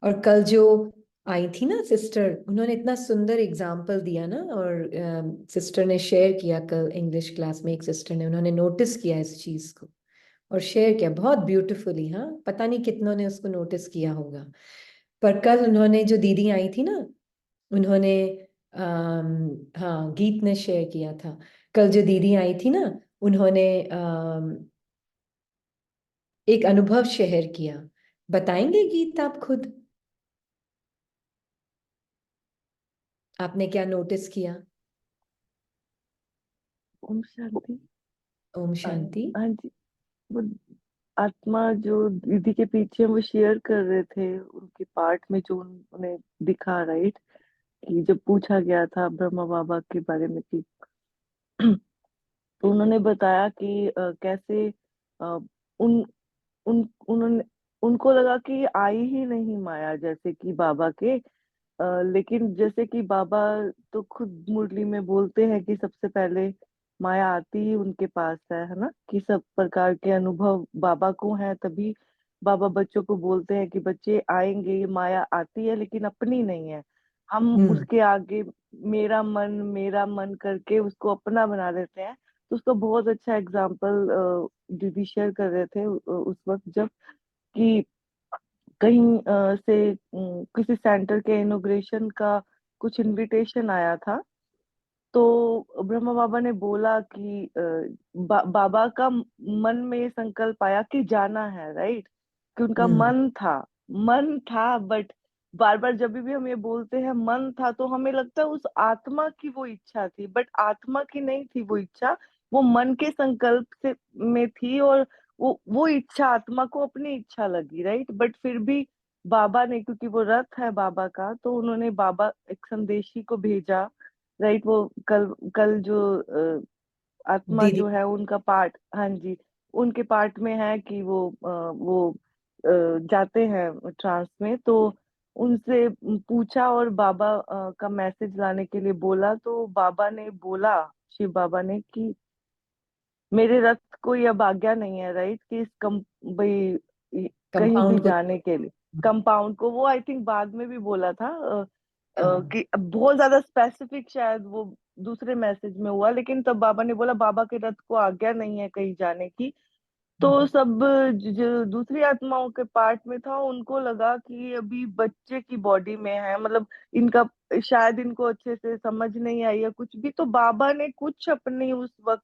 और कल जो आई थी ना सिस्टर, उन्होंने इतना सुंदर एग्जाम्पल दिया ना। और सिस्टर ने शेयर किया कल इंग्लिश क्लास में, एक सिस्टर ने, उन्होंने नोटिस किया इस चीज को और शेयर किया बहुत ब्यूटीफुली। हाँ, पता नहीं कितनों ने उसको नोटिस किया होगा। पर कल उन्होंने, जो दीदी आई थी ना, उन्होंने हाँ, गीत ने शेयर किया था कल जो दीदी आई थी ना, उन्होंने एक अनुभव शेयर किया। बताएंगे गीत आप खुद? आपने क्या नोटिस किया?
ओम शांति।
ओम शांति।
हाँ जी। वो आत्मा जो दीदी के पीछे वो शेयर कर रहे थे उनके पार्ट में जो उन्हें दिखा, राइट, कि जब पूछा गया था ब्रह्मा बाबा के बारे में कि तो उन्होंने बताया कि कैसे अ, उन उन उन्होंने उनको लगा कि आई ही नहीं माया जैसे कि बाबा के। लेकिन जैसे कि बाबा तो खुद मुरली में बोलते हैं कि सबसे पहले माया आती ही उनके पास है ना, कि सब प्रकार के अनुभव बाबा को हैं, तभी बाबा बच्चों को बोलते हैं कि बच्चे आएंगे, ये माया आती है लेकिन अपनी नहीं है। हम
हम्म।
उसके आगे मेरा मन करके उसको अपना बना लेते हैं। तो उसका बहुत अच्छा एग्जाम्पल दीदी शेयर कर रहे थे उस वक्त, जब कि कहीं किसी सेंटर के इनॉग्रेशन का कुछ इनविटेशन आया था। तो ब्रह्मा बाबा ने बोला कि बाबा का मन में ये संकल्प आया कि जाना है, राइट, कि उनका
हम्म।
मन था, बट बार बार जब भी हम ये बोलते हैं मन था, तो हमें लगता है उस आत्मा की वो इच्छा थी, बट आत्मा की नहीं थी वो इच्छा, वो मन के संकल्प से में थी। और वो इच्छा आत्मा को अपनी इच्छा लगी, राइट, बट फिर भी बाबा ने, क्योंकि वो रथ है बाबा का, तो उन्होंने बाबा एक संदेशी को भेजा, राइट। वो कल कल जो आत्मा
दीदी।
जो है उनका पार्ट, हाँ जी, उनके पार्ट में है कि वो जाते हैं ट्रांस में। तो उनसे पूछा और बाबा का मैसेज लाने के लिए बोला, तो बाबा ने बोला, शिव बाबा ने, कि मेरे रथ को ये अब आज्ञा नहीं है, राइट, कि इस कम भाई कहीं भी
कंपाउंड को।
जाने के लिए कंपाउंड को। वो आई थिंक बाद में भी बोला था
हाँ।
कि अब बहुत ज्यादा स्पेसिफिक शायद वो दूसरे मैसेज में हुआ, लेकिन तब बाबा ने बोला बाबा के रथ को आज्ञा नहीं है कहीं जाने की। तो सब जो दूसरी आत्माओं के पार्ट में था, उनको लगा कि अभी बच्चे की बॉडी में है, मतलब इनका शायद इनको अच्छे से समझ नहीं आई है कुछ भी। तो बाबा ने कुछ अपनी उस वक्त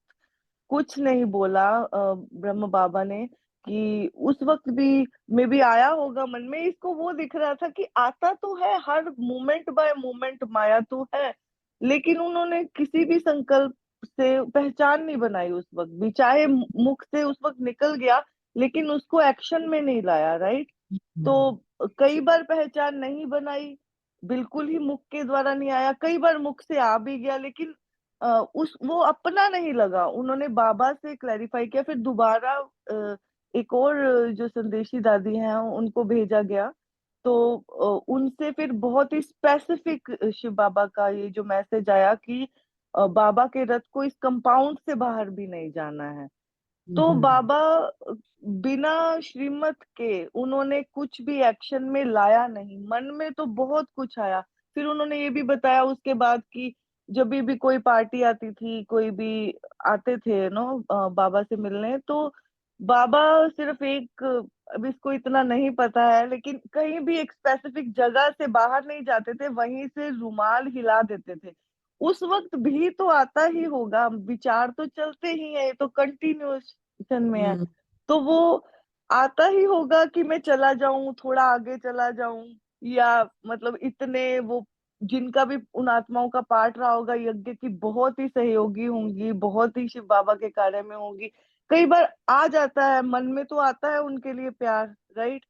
कुछ नहीं बोला, ब्रह्म बाबा ने, कि उस वक्त भी मे भी आया होगा मन में, इसको वो दिख रहा था कि आता तो है हर मोमेंट बाय मोमेंट, माया तो है, लेकिन उन्होंने किसी भी संकल्प से पहचान नहीं बनाई उस वक्त भी, चाहे मुख से उस वक्त निकल गया, लेकिन उसको एक्शन में नहीं लाया, राइट।
हम्म।
तो कई बार पहचान नहीं बनाई, बिल्कुल ही मुख के द्वारा नहीं आया, कई बार मुख से आ भी गया, लेकिन उस वो अपना नहीं लगा। उन्होंने बाबा से क्लैरिफाई किया, फिर दोबारा एक और जो संदेशी दादी हैं उनको भेजा गया। तो उनसे फिर बहुत ही स्पेसिफिक शिव बाबा का ये जो मैसेज आया कि बाबा के रथ को इस कंपाउंड से बाहर भी नहीं जाना है। तो
हम्म।
बाबा बिना श्रीमत के उन्होंने कुछ भी एक्शन में लाया नहीं, मन में तो बहुत कुछ आया। फिर उन्होंने ये भी बताया उसके बाद कि जब भी कोई पार्टी आती थी, कोई भी आते थे नो बाबा से मिलने, तो बाबा सिर्फ एक, अब इसको इतना नहीं पता है, लेकिन कहीं भी एक स्पेसिफिक जगह से बाहर नहीं जाते थे, वहीं से रुमाल हिला देते थे। उस वक्त भी तो आता ही होगा, विचार तो चलते ही है, ये तो कंटिन्यूएशन में है।
हम्म।
तो वो आता ही होगा कि मैं चला जाऊं, थोड़ा आगे चला जाऊं, या मतलब इतने वो जिनका भी उन आत्माओं का पार्ट रहा होगा यज्ञ की, बहुत ही सहयोगी होंगी, बहुत ही शिव बाबा के कार्य में होंगी। कई बार आ जाता है मन में, तो आता है उनके लिए प्यार, राइट।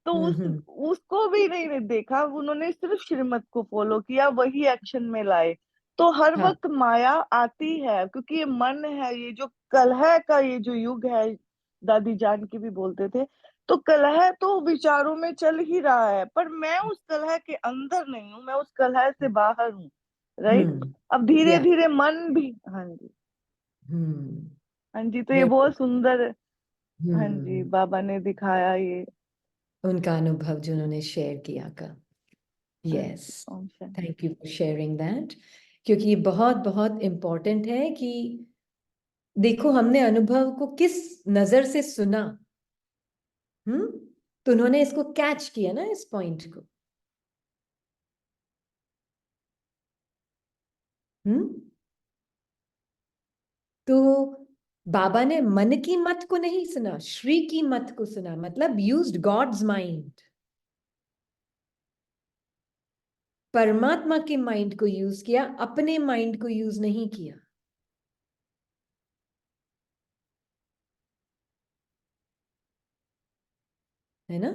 तो
हम्म।
उसको भी नहीं देखा, उन्होंने सिर्फ श्रीमत को फॉलो किया, वही एक्शन में लाए। तो हर
हाँ।
वक्त माया आती है, क्योंकि ये मन है, ये जो कलह का ये जो युग है, दादी जान की भी बोलते थे। तो कलह तो विचारों में चल ही रहा है, पर मैं उस कलह के अंदर नहीं हूँ, मैं उस कलह से बाहर हूँ, राइट।
हम्म।
अब धीरे
या।
धीरे मन भी, हाँ जी,
हम्म।
हाँ जी, तो ये
नहीं।
बहुत सुंदर, हाँ जी,
हम्म।
बाबा ने दिखाया ये।
उनका अनुभव जो उन्होंने शेयर किया का।
हाँ
यस।
जी, ओम शांति।
Thank you for sharing that. क्योंकि ये बहुत बहुत इम्पोर्टेंट है कि देखो हमने अनुभव को किस नजर से सुना। हम्म। तो उन्होंने इसको कैच किया ना, इस पॉइंट को। हम्म। तो बाबा ने मन की मत को नहीं सुना, श्री की मत को सुना, मतलब यूज्ड गॉड्स माइंड, परमात्मा के माइंड को यूज किया, अपने माइंड को यूज नहीं किया। है ना?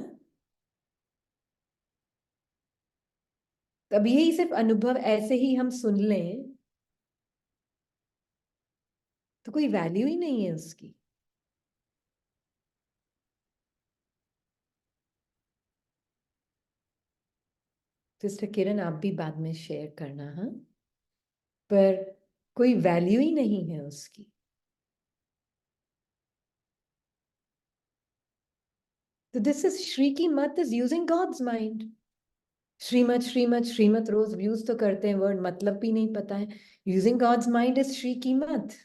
तब यही सिर्फ अनुभव ऐसे ही हम सुन लें तो कोई वैल्यू ही नहीं है उसकी। तो सिस्टर किरण, आप भी बाद में शेयर करना, हाँ, पर कोई वैल्यू ही नहीं है उसकी। तो दिस इज श्री की मत is using God's mind. Shrimat Shrimat Shrimat रोज यूज तो करते हैं वर्ड, मतलब भी नहीं पता है। Using God's mind is Shri की मत।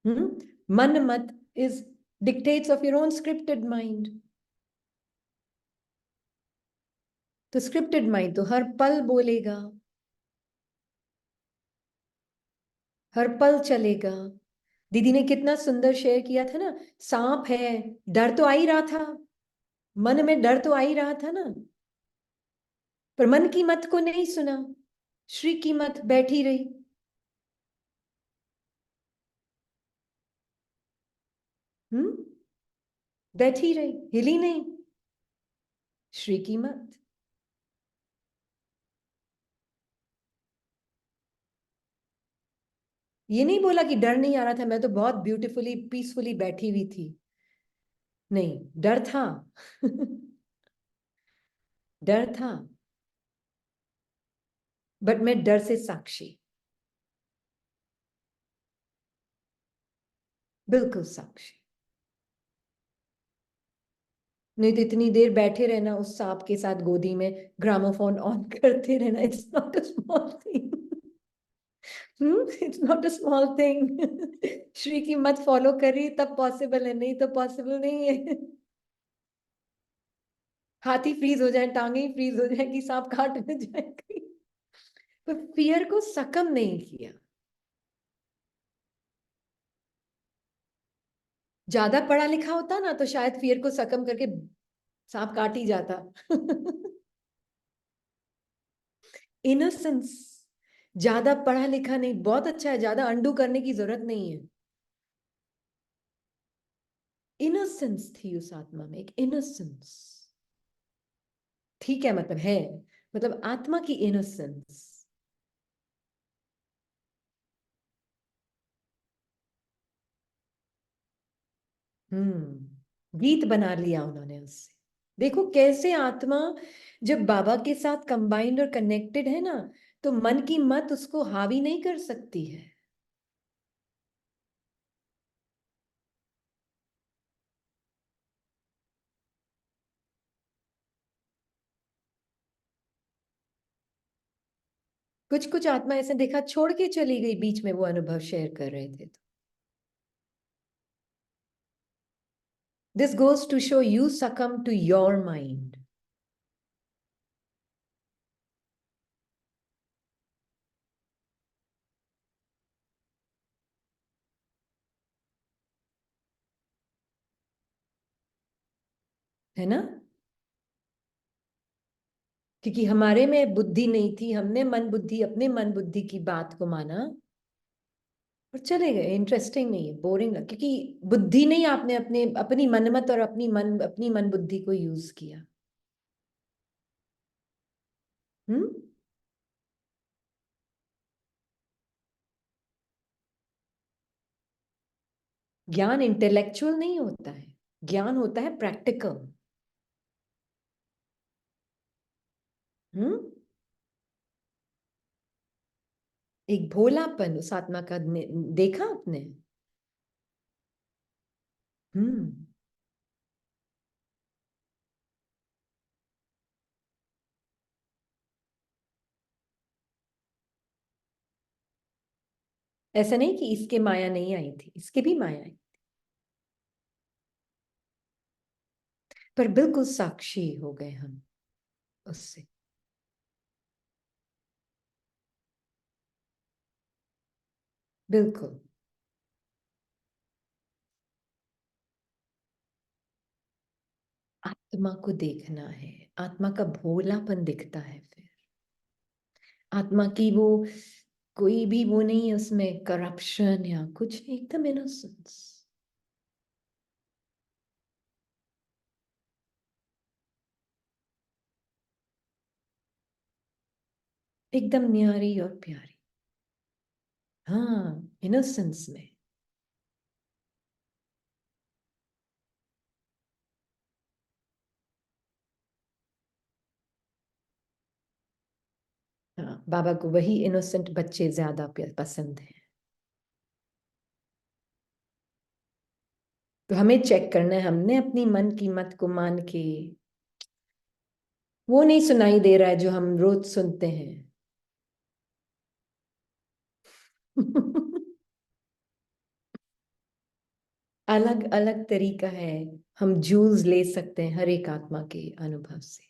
मन मत is dictates of your own scripted mind. तो स्क्रिप्टेड माइंड तो हर पल बोलेगा, हर पल चलेगा। दीदी ने कितना सुंदर शेयर किया था ना, सांप है, डर तो आ ही रहा था, मन में डर तो आ ही रहा था ना, पर मन की मत को नहीं सुना, श्री की मत बैठी रही। हम्म, बैठी रही, हिली नहीं, श्री की मत। ये नहीं बोला कि डर नहीं आ रहा था, मैं तो बहुत ब्यूटीफुली पीसफुली बैठी हुई थी। नहीं, डर था। डर था, बट मैं डर से साक्षी, बिल्कुल साक्षी। नहीं तो इतनी देर बैठे रहना उस सांप के साथ गोदी में, ग्रामोफोन ऑन करते रहना, it's not a small thing. It's not a small thing. Shri की मत फॉलो करी तब पॉसिबल है, नहीं तो पॉसिबल नहीं है। हाथी फ्रीज हो जाए, टांगे ही फ्रीज हो जाए कि सांप काट न जाए कहीं। पर फियर को सकम नहीं किया। ज्यादा पढ़ा लिखा होता ना तो शायद फियर को सकम करके सांप काट ही जाता। इनोसेंस, ज्यादा पढ़ा लिखा नहीं, बहुत अच्छा है, ज्यादा अंडू करने की जरूरत नहीं है। इनोसेंस थी उस आत्मा में, एक इनोसेंस। ठीक है, मतलब है, मतलब आत्मा की इनोसेंस। गीत बना लिया उन्होंने उससे। देखो कैसे आत्मा जब बाबा के साथ कंबाइंड और कनेक्टेड है ना, तो मन की मत उसको हावी नहीं कर सकती है। कुछ कुछ आत्मा ऐसे देखा छोड़ के चली गई बीच में, वो अनुभव शेयर कर रहे थे तो। This goes to show you succumb to your mind. है ना? क्योंकि हमारे में बुद्धि नहीं थी, हमने मन बुद्धि, अपने मन बुद्धि की बात को माना और चले गए। इंटरेस्टिंग नहीं है, बोरिंग लग, क्योंकि बुद्धि नहीं, आपने अपने अपनी मनमत और अपनी मन बुद्धि को यूज किया। हम्म, ज्ञान इंटेलेक्चुअल नहीं होता है, ज्ञान होता है प्रैक्टिकल। हम्म, एक भोलापन उस आत्मा का देखा आपने? हम्म, ऐसा नहीं कि इसके माया नहीं आई थी, इसके भी माया आई, पर बिल्कुल साक्षी हो गए हम उससे। बिल्कुल। आत्मा को देखना है, आत्मा का भोलापन दिखता है फिर। आत्मा की वो कोई भी वो नहीं है उसमें, करप्शन या कुछ नहीं, एकदम इनोसेंस। एकदम न्यारी और प्यारी। हाँ, इनोसेंस में। हाँ, बाबा को वही इनोसेंट बच्चे ज्यादा पसंद है। तो हमें चेक करना है, हमने अपनी मन की मत को मान के वो नहीं सुनाई दे रहा है जो हम रोज सुनते हैं। अलग अलग तरीका है, हम जूल्स ले सकते हैं हर एक आत्मा के अनुभव से।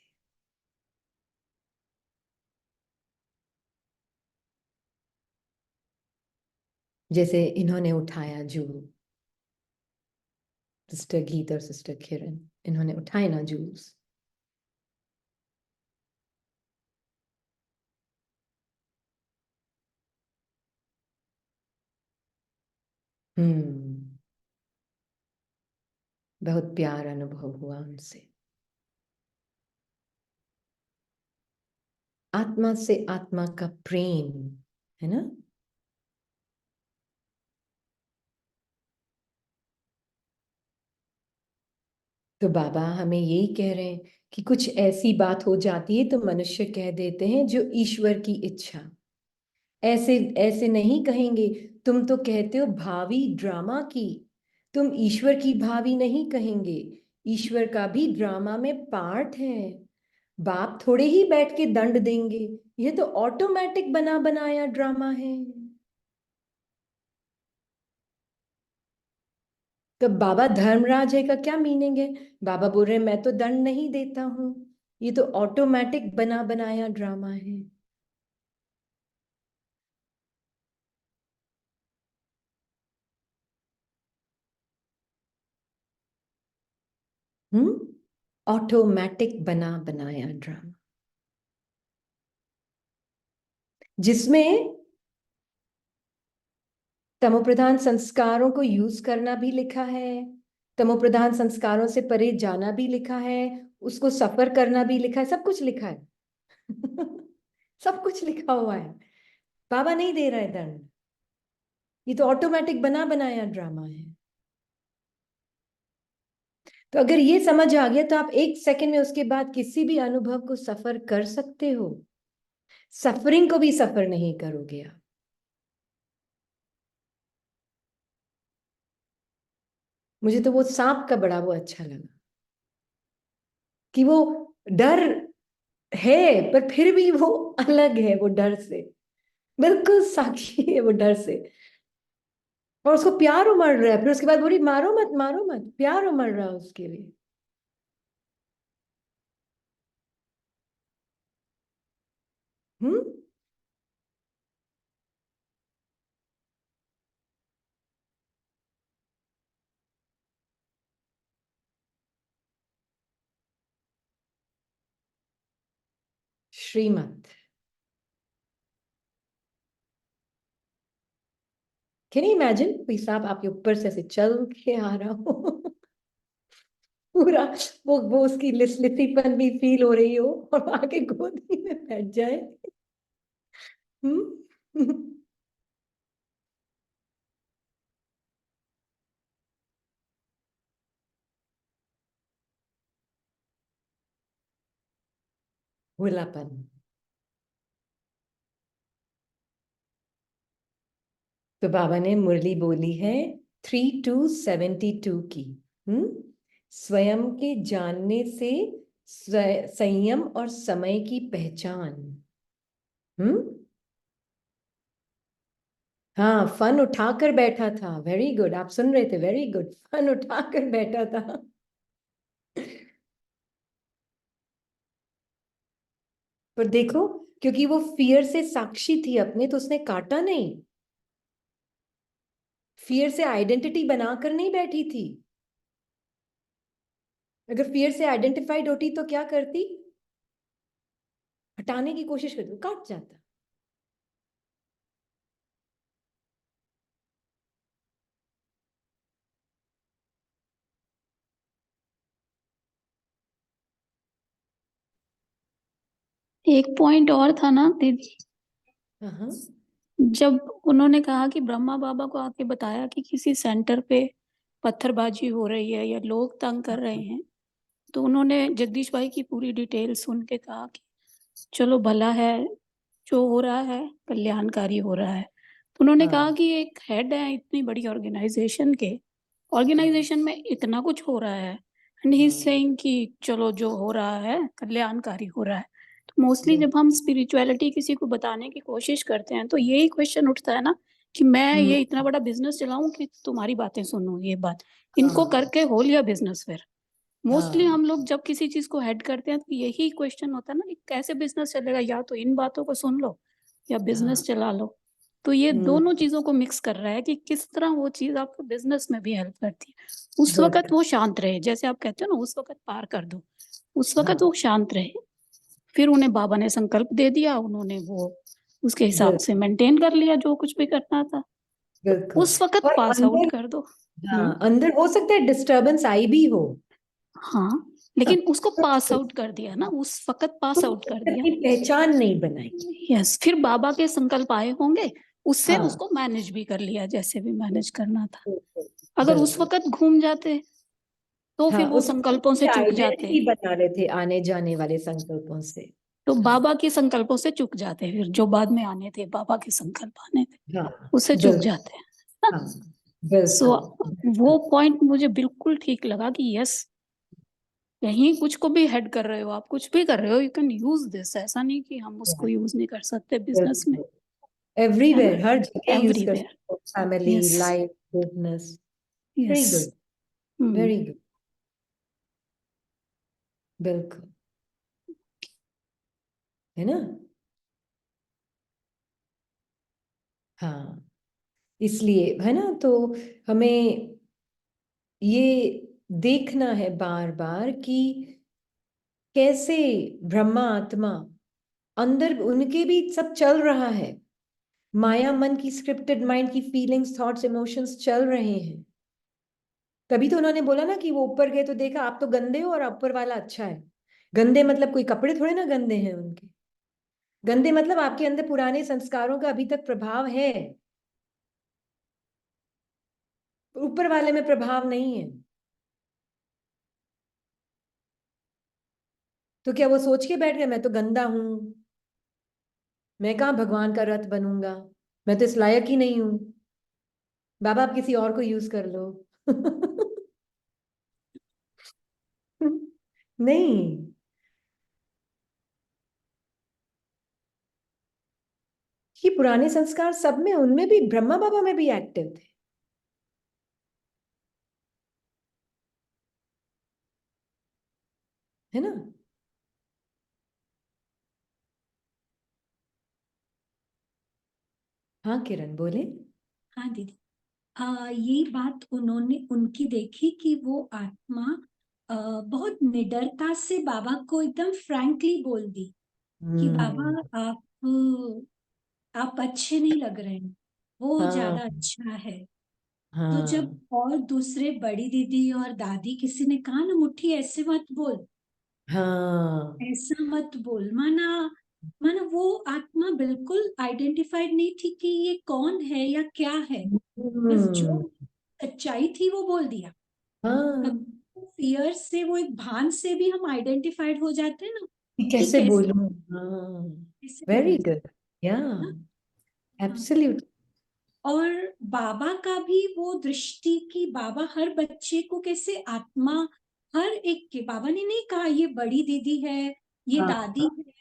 जैसे इन्होंने उठाया जूल, सिस्टर गीत और सिस्टर किरण, इन्होंने उठाए ना जूल्स। हम्म, बहुत प्यार अनुभव हुआ उनसे। आत्मा से आत्मा का प्रेम, है ना। तो बाबा हमें यही कह रहे हैं कि कुछ ऐसी बात हो जाती है तो मनुष्य कह देते हैं जो ईश्वर की इच्छा। ऐसे ऐसे नहीं कहेंगे। तुम तो कहते हो भावी ड्रामा की, तुम ईश्वर की भावी नहीं कहेंगे। ईश्वर का भी ड्रामा में पार्ट है। बाप थोड़े ही बैठ के दंड देंगे, ये तो ऑटोमेटिक बना बनाया ड्रामा है। तो बाबा धर्मराज है का क्या मीनिंग है? बाबा बोल रहे हैं मैं तो दंड नहीं देता हूं, ये तो ऑटोमेटिक बना बनाया ड्रामा है। हम्म, ऑटोमेटिक बना बनाया ड्रामा, जिसमें तमोप्रधान संस्कारों को यूज करना भी लिखा है, तमोप्रधान संस्कारों से परे जाना भी लिखा है, उसको सफर करना भी लिखा है, सब कुछ लिखा है। सब कुछ लिखा हुआ है। बाबा नहीं दे रहा है दंड, ये तो ऑटोमेटिक बना बनाया ड्रामा है। तो अगर ये समझ आ गया तो आप एक सेकंड में उसके बाद किसी भी अनुभव को सफर कर सकते हो। सफरिंग को भी सफर नहीं करोगे आप। मुझे तो वो सांप का बड़ा वो अच्छा लगा कि वो डर है पर फिर भी वो अलग है वो डर से, बिल्कुल साक्षी है वो डर से। और उसको प्यार उमड़ रहा है, फिर उसके बाद बोली मारो मत मारो मत, प्यार उमड़ रहा है उसके लिए। हम्म, श्रीमत। कैन यू इमेजिन कोई सांप आपके ऊपर से ऐसे चल के आ रहा हो। पूरा वो उसकी लिसलिसीपन भी फील हो रही हो और आके गोदी में बैठ जाए। हम्म। भोलापन। तो बाबा ने मुरली बोली है 3 to 72 की। हम्म, स्वयं के जानने से संयम और समय की पहचान। हम्म, हाँ, फन उठाकर बैठा था, वेरी गुड, आप सुन रहे थे, वेरी गुड, फन उठाकर बैठा था। पर देखो, क्योंकि वो फियर से साक्षी थी अपने, तो उसने काटा नहीं। फियर से आइडेंटिटी बनाकर नहीं बैठी थी। अगर फियर से आइडेंटिफाइड होती तो क्या करती? हटाने की कोशिश करती, काट जाता।
एक पॉइंट और था ना दीदी,
हाँ,
जब उन्होंने कहा कि ब्रह्मा बाबा को आके बताया कि किसी सेंटर पे पत्थरबाजी हो रही है या लोग तंग कर रहे हैं, तो उन्होंने जगदीश भाई की पूरी डिटेल सुन के कहा कि चलो भला है, जो हो रहा है कल्याणकारी हो रहा है। तो उन्होंने कहा कि एक हेड है इतनी बड़ी ऑर्गेनाइजेशन के, ऑर्गेनाइजेशन में इतना कुछ हो रहा है, एंड ही इज सेइंग कि चलो जो हो रहा है कल्याणकारी हो रहा है। तो मोस्टली जब हम स्पिरिचुअलिटी किसी को बताने की कोशिश करते हैं तो यही क्वेश्चन उठता है ना कि मैं ये इतना बड़ा बिजनेस चलाऊं कि तुम्हारी बातें सुनूं, ये बात इनको करके हो लिया बिजनेस। फिर मोस्टली हम लोग जब किसी चीज को हेड करते हैं तो यही क्वेश्चन होता है ना कि कैसे बिजनेस चलेगा, या तो इन बातों को सुन लो या बिजनेस चला लो। तो ये दोनों चीजों को मिक्स कर रहा है कि किस तरह वो चीज आपको बिजनेस में भी हेल्प करती है। उस वक्त वो शांत रहे, जैसे आप कहते हो ना उस वक्त पार कर दो, उस वक्त वो शांत रहे। फिर उन्हें बाबा ने संकल्प दे दिया, उन्होंने वो उसके हिसाब से मेंटेन कर लिया जो कुछ भी करना था।
बिल्कुल।
उस वक्त
और
पास आउट
अंदर,
कर दो।
हाँ, अंदर हो सकता है डिस्टरबेंस आई भी हो।
हाँ, लेकिन उसको पास आउट कर दिया ना, उस वक्त पास आउट कर दिया।
की पहचान नहीं बनाई।
यस, फिर बाबा के संकल्प आए होंगे, उससे
हाँ,
उसको मैनेज भी कर लिया जैसे भी मैनेज करना था।
बिल्कुल,
अगर उस
बिल्कुल।
वक्त घूम जाते तो
हाँ,
फिर वो
उस
संकल्पों से चूक जाते,
आइडेंटिटी बना रहे थे आने जाने वाले संकल्पों से।
तो
हाँ,
बाबा के संकल्पों से चूक जाते, फिर जो बाद में आने थे बाबा के संकल्प आने थे
हाँ,
उससे चूक
बिल्कुल।
जाते हैं।
हाँ,
सो
बिल्कुल।
वो पॉइंट मुझे बिल्कुल ठीक लगा कि यस, कहीं कुछ को भी हेड कर रहे हो आप, कुछ भी कर रहे हो, यू कैन यूज दिस। ऐसा नहीं कि हम उसको यूज नहीं कर सकते बिजनेस में, है ना,
एवरीवेयर, हर जगह यूज कर
एवरीवेयर।
सकते हो, family,
yes,
life, business. Very
yes.
Good, very good. बिल्कुल, है ना। हाँ, इसलिए है ना, तो हमें ये देखना है बार बार कि कैसे ब्रह्मा आत्मा अंदर उनके भी सब चल रहा है। माया मन की स्क्रिप्टेड माइंड की फीलिंग्स, थॉट्स, इमोशंस चल रहे हैं। तभी तो उन्होंने बोला ना कि वो ऊपर गए तो देखा आप तो गंदे हो और ऊपर वाला अच्छा है। गंदे मतलब कोई कपड़े थोड़े ना गंदे हैं उनके। गंदे मतलब आपके अंदर पुराने संस्कारों का अभी तक प्रभाव है, ऊपर वाले में प्रभाव नहीं है। तो क्या वो सोच के बैठ गए मैं तो गंदा हूं, मैं कहाँ भगवान का रथ बनूंगा, मैं तो इस लायक ही नहीं हूं, बाबा आप किसी और को यूज कर लो। नहीं, ये पुराने संस्कार सब में, उनमें भी, ब्रह्मा बाबा में भी एक्टिव थे, है ना। हाँ किरण बोले।
हाँ दीदी, ये बात उन्होंने उनकी देखी कि वो आत्मा बहुत निडरता से बाबा को एकदम फ्रैंकली बोल दी कि बाबा आप अच्छे नहीं लग रहे हैं, वो
हाँ,
ज्यादा अच्छा है। तो जब
हाँ,
और दूसरे बड़ी दीदी और दादी किसी ने कहा ना मुट्ठी ऐसे मत बोल,
हाँ।
ऐसा मत बोल, माना माना वो आत्मा बिल्कुल आइडेंटिफाइड नहीं थी कि ये कौन है या क्या है, बस जो
हम्म,
सच्चाई थी वो बोल दिया।
हाँ,
फियर से, वो एक भान से भी हम आइडेंटिफाइड हो जाते हैं ना
कि
कि
कैसे
कैसे
बोलूं। हाँ,
कैसे
वेरी
बोलूं,
गुड, या,
ना। हाँ,
एब्सोल्यूट।
और बाबा का भी वो दृष्टि कि बाबा हर बच्चे को कैसे आत्मा, हर एक के, बाबा ने नहीं कहा ये बड़ी दीदी है, ये
हाँ,
दादी है,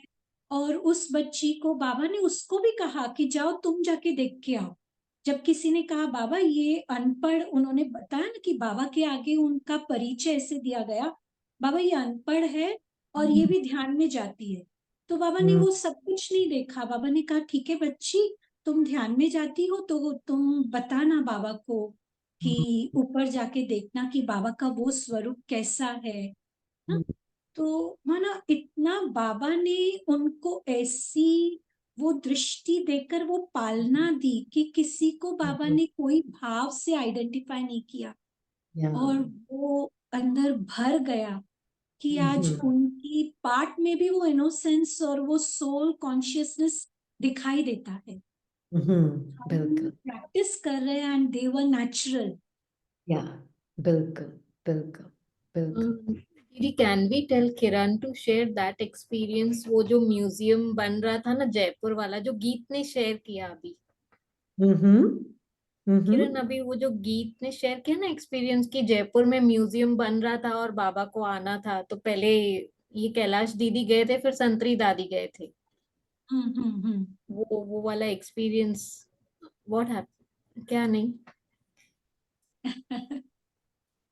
और उस बच्ची को बाबा ने उसको भी कहा कि जाओ तुम जाके देख के आओ। जब किसी ने कहा बाबा ये अनपढ़, उन्होंने बताया ना कि बाबा के आगे उनका परिचय ऐसे दिया गया, बाबा ये अनपढ़ है और ये भी ध्यान में जाती है। तो बाबा ने
हम्म,
वो सब कुछ नहीं देखा, बाबा ने कहा ठीक है बच्ची, तुम ध्यान में जाती हो तो तुम बताना बाबा को कि ऊपर जाके देखना कि बाबा का वो स्वरूप कैसा है ना। तो माना इतना बाबा ने उनको ऐसी वो दृष्टि देकर वो पालना दी कि किसी को बाबा ने कोई भाव से आइडेंटिफाई नहीं किया, और वो अंदर भर गया कि आज उनकी पार्ट में भी वो इनोसेंस और वो सोल कॉन्शियसनेस दिखाई देता है।
बिल्कुल,
प्रैक्टिस कर रहे हैं एंड दे वर नेचुरल।
या बिल्कुल बिल्कुल बिल्कुल।
दीदी, can we tell Kiran to share that experience, वो जो म्यूजियम बन रहा था ना जयपुर वाला, जो गीत ने शेयर किया अभी। किरण, अभी वो जो गीत ने शेयर किया ना एक्सपीरियंस की जयपुर में म्यूजियम बन रहा था और बाबा को आना था, तो पहले ये कैलाश दीदी गए थे, फिर संतरी दादी गए थे। वो वाला एक्सपीरियंस, व्हाट हैपेंड, क्या नहीं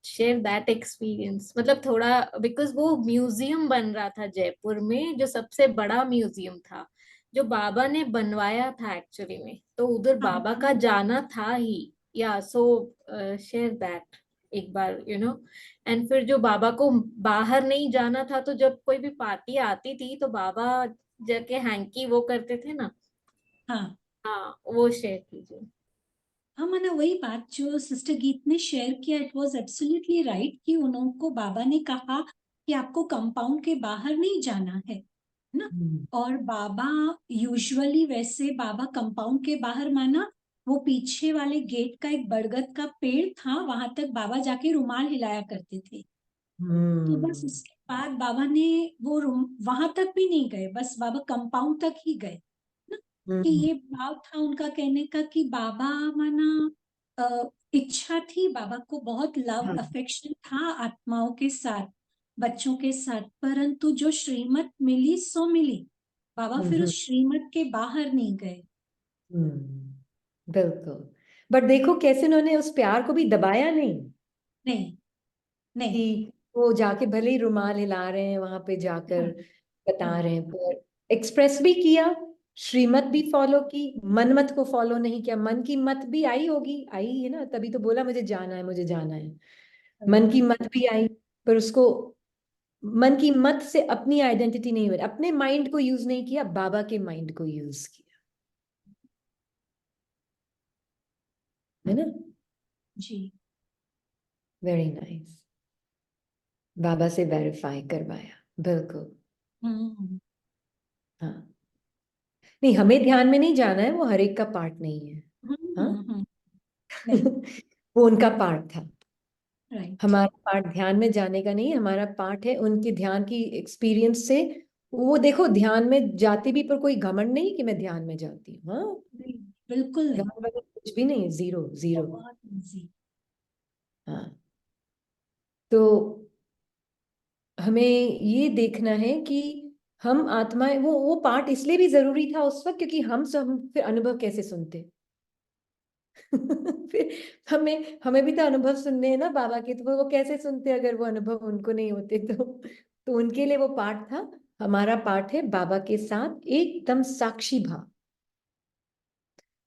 शेयर दैट एक्सपीरियंस, मतलब थोड़ा, बिकॉज वो म्यूजियम बन रहा था जयपुर में, जो सबसे बड़ा म्यूजियम था, जो बाबा ने बनवाया था एक्चुअली में, तो उधर बाबा का जाना था ही, या सो शेयर दैट एक बार, एंड फिर जो बाबा को बाहर नहीं जाना था, तो जब कोई भी पार्टी आती थी तो बाबा जाके हैंकी वो करते थे ना।
हाँ
हाँ, वो शेयर कीजिए।
हाँ, माना वही बात जो सिस्टर गीत ने शेयर किया, इट वाज एब्सोल्युटली राइट कि उनको बाबा ने कहा कि आपको कंपाउंड के बाहर नहीं जाना है ना। और बाबा यूजुअली वैसे बाबा कंपाउंड के बाहर माना वो पीछे वाले गेट का एक बरगद का पेड़ था, वहां तक बाबा जाके रुमाल हिलाया करते थे। तो बस उसके बाद बाबा ने वो वहां तक भी नहीं गए, बस बाबा कंपाउंड तक ही गए ना। कि ये भाव था उनका कहने का कि बाबा माना इच्छा थी, बाबा को बहुत लव अफेक्शन था आत्माओं के साथ, बच्चों के साथ, परंतु जो श्रीमत मिली सो मिली, बाबा फिर उस श्रीमत के बाहर नहीं गए।
बिल्कुल। बट देखो कैसे उन्होंने उस प्यार को भी दबाया नहीं
नहीं नहीं।
कि वो जाके भले ही रुमाल हिला रहे हैं वहां पे जाकर बता रहे हैं, पर एक्सप्रेस भी किया, श्रीमत भी फॉलो की, मन मत को फॉलो नहीं किया। मन की मत भी आई होगी, आई है ना, तभी तो बोला मुझे जाना है, मुझे जाना है। मन की मत भी आई, पर उसको मन की मत से अपनी आइडेंटिटी नहीं हुई, अपने माइंड को यूज नहीं किया, बाबा के माइंड को यूज किया, है ना।
जी।
Very nice. बाबा से वेरीफाई करवाया, बिल्कुल। हाँ, नहीं हमें ध्यान में नहीं जाना है, वो हर एक का पार्ट नहीं है। हाँ
नहीं।
वो उनका पार्ट था,
राइट।
हमारा पार्ट ध्यान में जाने का नहीं है, हमारा पार्ट है उनके ध्यान की एक्सपीरियंस से। वो देखो ध्यान में जाती भी, पर कोई घमंड नहीं कि मैं ध्यान में जाती हूँ। हाँ,
बिल्कुल नहीं।
घमंड वगैरह कुछ भी नहीं, जीरो जीरो।
बहुत इजी।
हाँ, तो हमें ये देखना है कि हम आत्माएं, वो पार्ट इसलिए भी जरूरी था उस वक्त क्योंकि हम सब फिर अनुभव कैसे सुनते। फिर हमें हमें भी तो अनुभव सुनने हैं ना बाबा के, तो वो कैसे सुनते अगर वो अनुभव उनको नहीं होते तो उनके लिए वो पाठ था। हमारा पाठ है बाबा के साथ एकदम साक्षी भाव,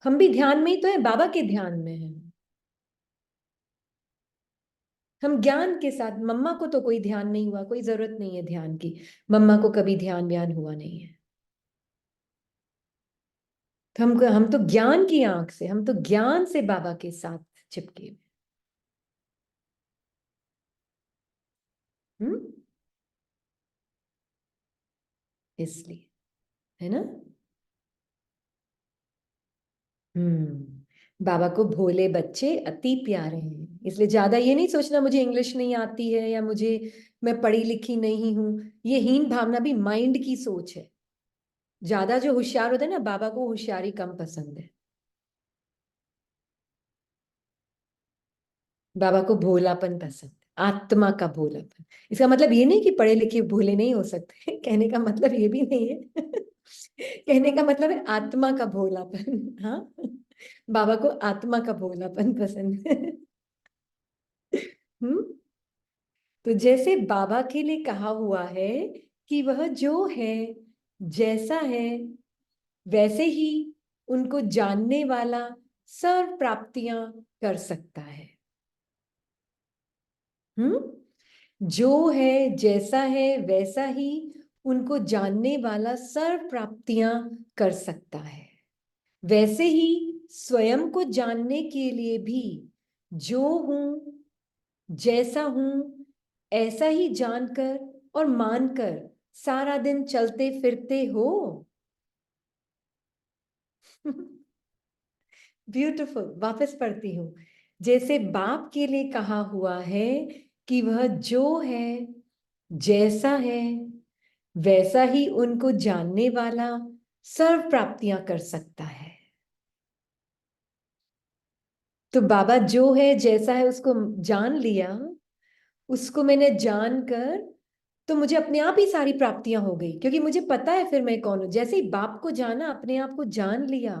हम भी ध्यान में ही तो है, बाबा के ध्यान में है। हम ज्ञान के साथ, मम्मा को तो कोई ध्यान नहीं हुआ, कोई जरूरत नहीं है ध्यान की, मम्मा को कभी ध्यान व्यान हुआ नहीं है। तो हम तो ज्ञान की आंख से, हम तो ज्ञान से बाबा के साथ चिपके हुए। इसलिए, है ना। बाबा को भोले बच्चे अति प्यारे हैं, इसलिए ज्यादा ये नहीं सोचना मुझे इंग्लिश नहीं आती है या मुझे, मैं पढ़ी लिखी नहीं हूं। ये हीन भावना भी माइंड की सोच है। ज्यादा जो होशियार होता है ना, बाबा को होशियारी कम पसंद है। बाबा को भोलापन पसंद है, आत्मा का भोलापन। इसका मतलब ये नहीं कि पढ़े लिखे भोले नहीं हो सकते कहने का मतलब ये भी नहीं है कहने का मतलब है आत्मा का भोलापन। हाँ, बाबा को आत्मा का भोलापन पसंद है। तो जैसे बाबा के लिए कहा हुआ है कि वह जो है, जैसा है, वैसे ही उनको जानने वाला सर्व प्राप्तियां कर सकता है। जो है जैसा है वैसा ही उनको जानने वाला सर्व प्राप्तियां कर सकता है। वैसे ही स्वयं को जानने के लिए भी जो हूं जैसा हूं ऐसा ही जानकर और मानकर सारा दिन चलते फिरते हो। ब्यूटीफुल। वापस पढ़ती हूं। जैसे बाप के लिए कहा हुआ है कि वह जो है जैसा है वैसा ही उनको जानने वाला सर्व प्राप्तियां कर सकता है। तो बाबा जो है जैसा है उसको जान लिया, उसको मैंने जानकर तो मुझे अपने आप ही सारी प्राप्तियां हो गई, क्योंकि मुझे पता है फिर मैं कौन हूं। जैसे ही बाप को जाना, अपने आप को जान लिया,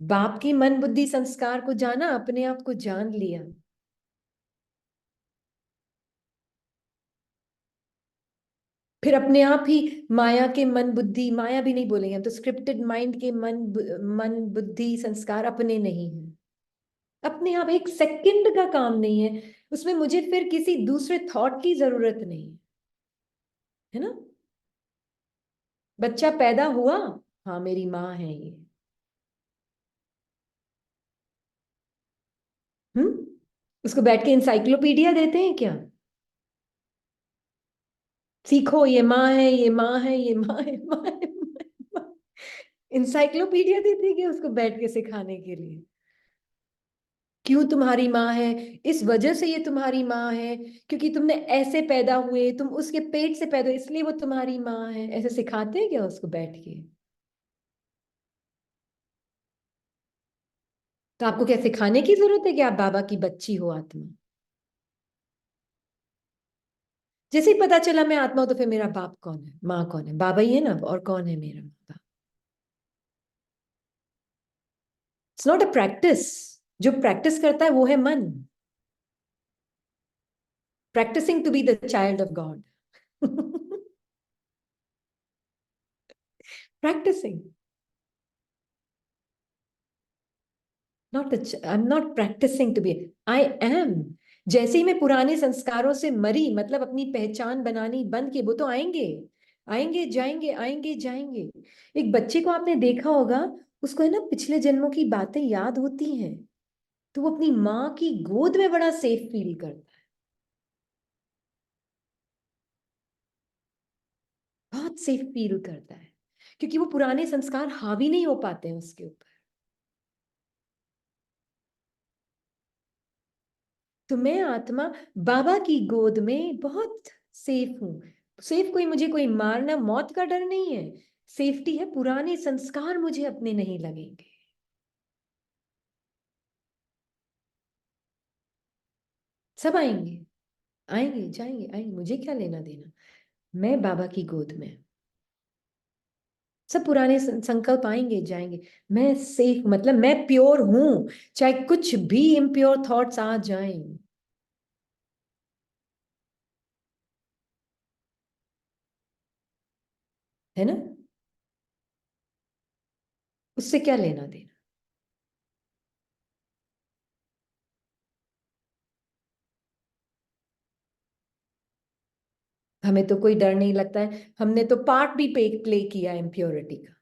बाप की मन बुद्धि संस्कार को जाना, अपने आप को जान लिया। फिर अपने आप ही माया के मन बुद्धि, माया भी नहीं बोलेंगे हम तो, स्क्रिप्टेड माइंड के मन बुद्धि संस्कार अपने नहीं है। अपने आप एक सेकंड का काम नहीं है उसमें, मुझे फिर किसी दूसरे थॉट की जरूरत नहीं है ना। बच्चा पैदा हुआ, हाँ मेरी माँ है ये। उसको बैठ के इंसाइक्लोपीडिया देते हैं क्या? सीखो ये माँ है, ये माँ है, ये माँ है, माँ है, माँ है। इंसाइक्लोपीडिया देते हैं क्या उसको बैठ के सिखाने के लिए? क्यों तुम्हारी माँ है? इस वजह से ये तुम्हारी माँ है, क्योंकि तुमने ऐसे पैदा हुए, तुम उसके पेट से पैदा हुए, इसलिए वो तुम्हारी माँ है। ऐसे सिखाते हैं क्या उसको बैठ के? तो आपको क्या सिखाने की जरूरत है कि आप बाबा की बच्ची हो, आत्मा? जैसे ही पता चला मैं आत्मा हूं तो फिर मेरा बाप कौन है, माँ कौन है? बाबा ही है ना, और कौन है मेरा बाप? It's not a practice. जो प्रैक्टिस करता है वो है मन, practising to be the child of God. Practising, I am not practising to be, I am. जैसे ही मैं पुराने संस्कारों से मरी, मतलब अपनी पहचान बनानी बंद की, वो तो आएंगे, आएंगे जाएंगे, आएंगे जाएंगे। एक बच्चे को आपने देखा होगा, उसको है ना पिछले जन्मों की बातें याद होती हैं, तो वो अपनी माँ की गोद में बड़ा सेफ फील करता है, बहुत सेफ फील करता है, क्योंकि वो पुराने संस्कार हावी नहीं हो पाते हैं उसके ऊपर। तो मैं आत्मा बाबा की गोद में बहुत सेफ हूं। सेफ, कोई मुझे कोई मारना, मौत का डर नहीं है। सेफ्टी है, पुराने संस्कार मुझे अपने नहीं लगेंगे। सब आएंगे, आएंगे जाएंगे, आएंगे, मुझे क्या लेना देना। मैं बाबा की गोद में, सब पुराने संकल्प आएंगे जाएंगे। मैं सेफ, मतलब मैं प्योर हूं, चाहे कुछ भी इम्प्योर थॉट्स आ जाएं, है ना। उससे क्या लेना देना। हमें तो कोई डर नहीं लगता है, हमने तो पार्ट भी प्ले किया इम्प्योरिटी का।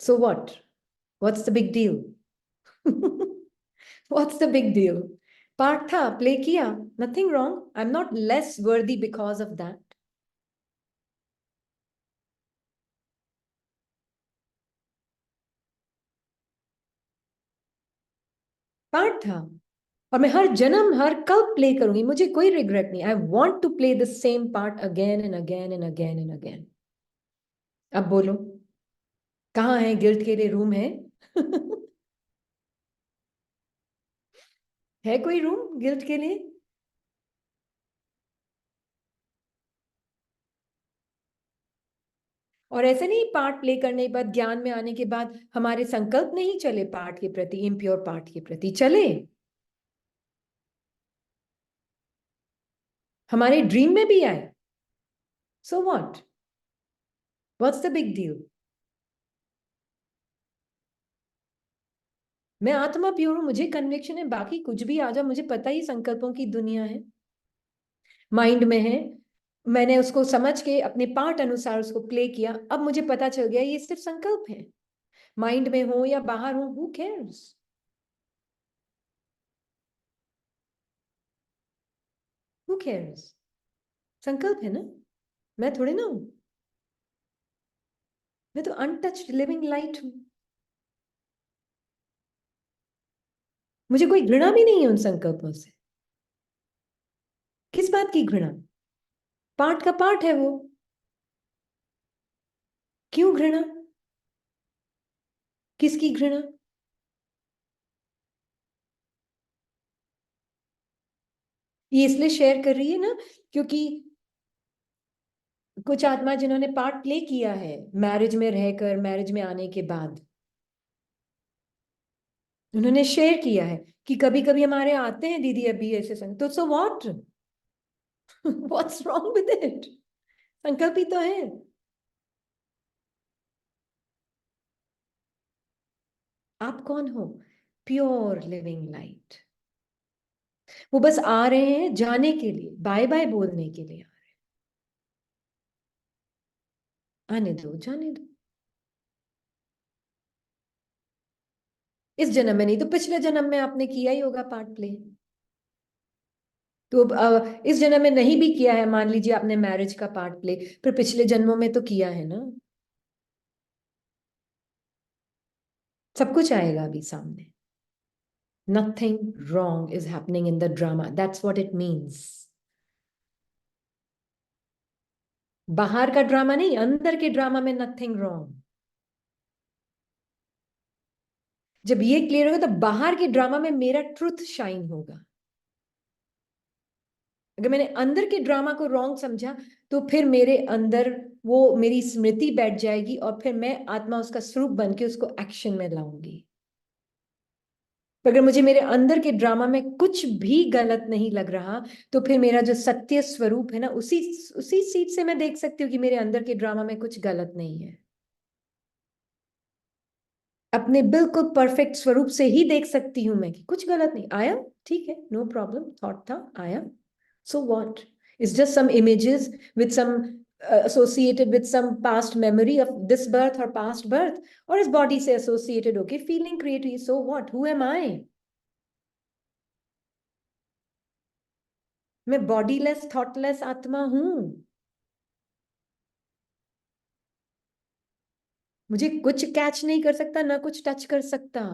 So what's the big deal? What's the big deal? Part था, प्ले किया, nothing wrong. I am not less वर्दी बिकॉज ऑफ दैट। पार्ट था, और मैं हर जन्म हर कल प्ले करूंगी, मुझे कोई रिग्रेट नहीं। I want to play the same part again and again and again and again. अब बोलो, कहाँ है गिल्ट के लिए रूम है? है कोई रूम गिल्ट के लिए? और ऐसे नहीं, पार्ट प्ले करने के बाद, ज्ञान में आने के बाद हमारे संकल्प नहीं चले पार्ट के प्रति, इम्प्योर पार्ट के प्रति चले। हमारे ड्रीम में भी आए, so what? What's the big deal? मैं आत्मा प्योर हूं, मुझे कन्विक्शन है, बाकी कुछ भी आ जाए मुझे पता ही संकल्पों की दुनिया है, माइंड में है, मैंने उसको समझ के अपने पार्ट अनुसार उसको प्ले किया, अब मुझे पता चल गया ये सिर्फ संकल्प है, माइंड में हो या बाहर हो, हु केयर्स? Who cares? संकल्प है ना, मैं थोड़े ना हूं, मैं तो अनटच्ड लिविंग लाइट हूं, मुझे कोई घृणा भी नहीं है उन संकल्पों से। किस बात की घृणा? पार्ट का पार्ट है वो, क्यों घृणा? किसकी घृणा? ये इसलिए शेयर कर रही है ना क्योंकि कुछ आत्मा जिन्होंने पार्ट प्ले किया है मैरिज में रहकर, मैरिज में आने के बाद, उन्होंने शेयर किया है कि कभी कभी हमारे आते हैं दीदी अभी ऐसे संग, तो so what, what's wrong with it? संकल्प ही तो है। आप कौन हो? Pure living light. वो बस आ रहे हैं जाने के लिए, बाय बाय बोलने के लिए आ रहे हैं, आने दो, जाने दो। इस जन्म में नहीं तो पिछले जन्म में आपने किया ही होगा पार्ट प्ले। तो इस जन्म में नहीं भी किया है, मान लीजिए आपने मैरिज का पार्ट प्ले, पर पिछले जन्मों में तो किया है ना, सब कुछ आएगा अभी सामने। Nothing wrong is happening in the drama. That's what it means. बाहर का ड्रामा नहीं, अंदर के ड्रामा में नथिंग रॉन्ग। जब ये क्लियर होगा तो बाहर के ड्रामा में मेरा ट्रुथ शाइन होगा। अगर मैंने अंदर के ड्रामा को रॉन्ग समझा तो फिर मेरे अंदर वो मेरी स्मृति बैठ जाएगी और फिर मैं आत्मा उसका स्वरूप बन के उसको एक्शन में लाऊंगी। अगर मुझे मेरे अंदर के ड्रामा में कुछ भी गलत नहीं लग रहा तो फिर मेरा जो सत्य स्वरूप है ना, उसी सीट से मैं देख सकती हूँ कि मेरे अंदर के ड्रामा में कुछ गलत नहीं है। अपने बिल्कुल परफेक्ट स्वरूप से ही देख सकती हूं मैं कि कुछ गलत नहीं आया, ठीक है, नो प्रॉब्लम, थॉट था आया, so what, it's just some images with some associated with some past memory of this birth or past birth, और इस बॉडी से associated होके feeling create हुई, so what, who am I? मैं bodiless thoughtless आत्मा हूं, मुझे कुछ कैच नहीं कर सकता ना कुछ टच कर सकता,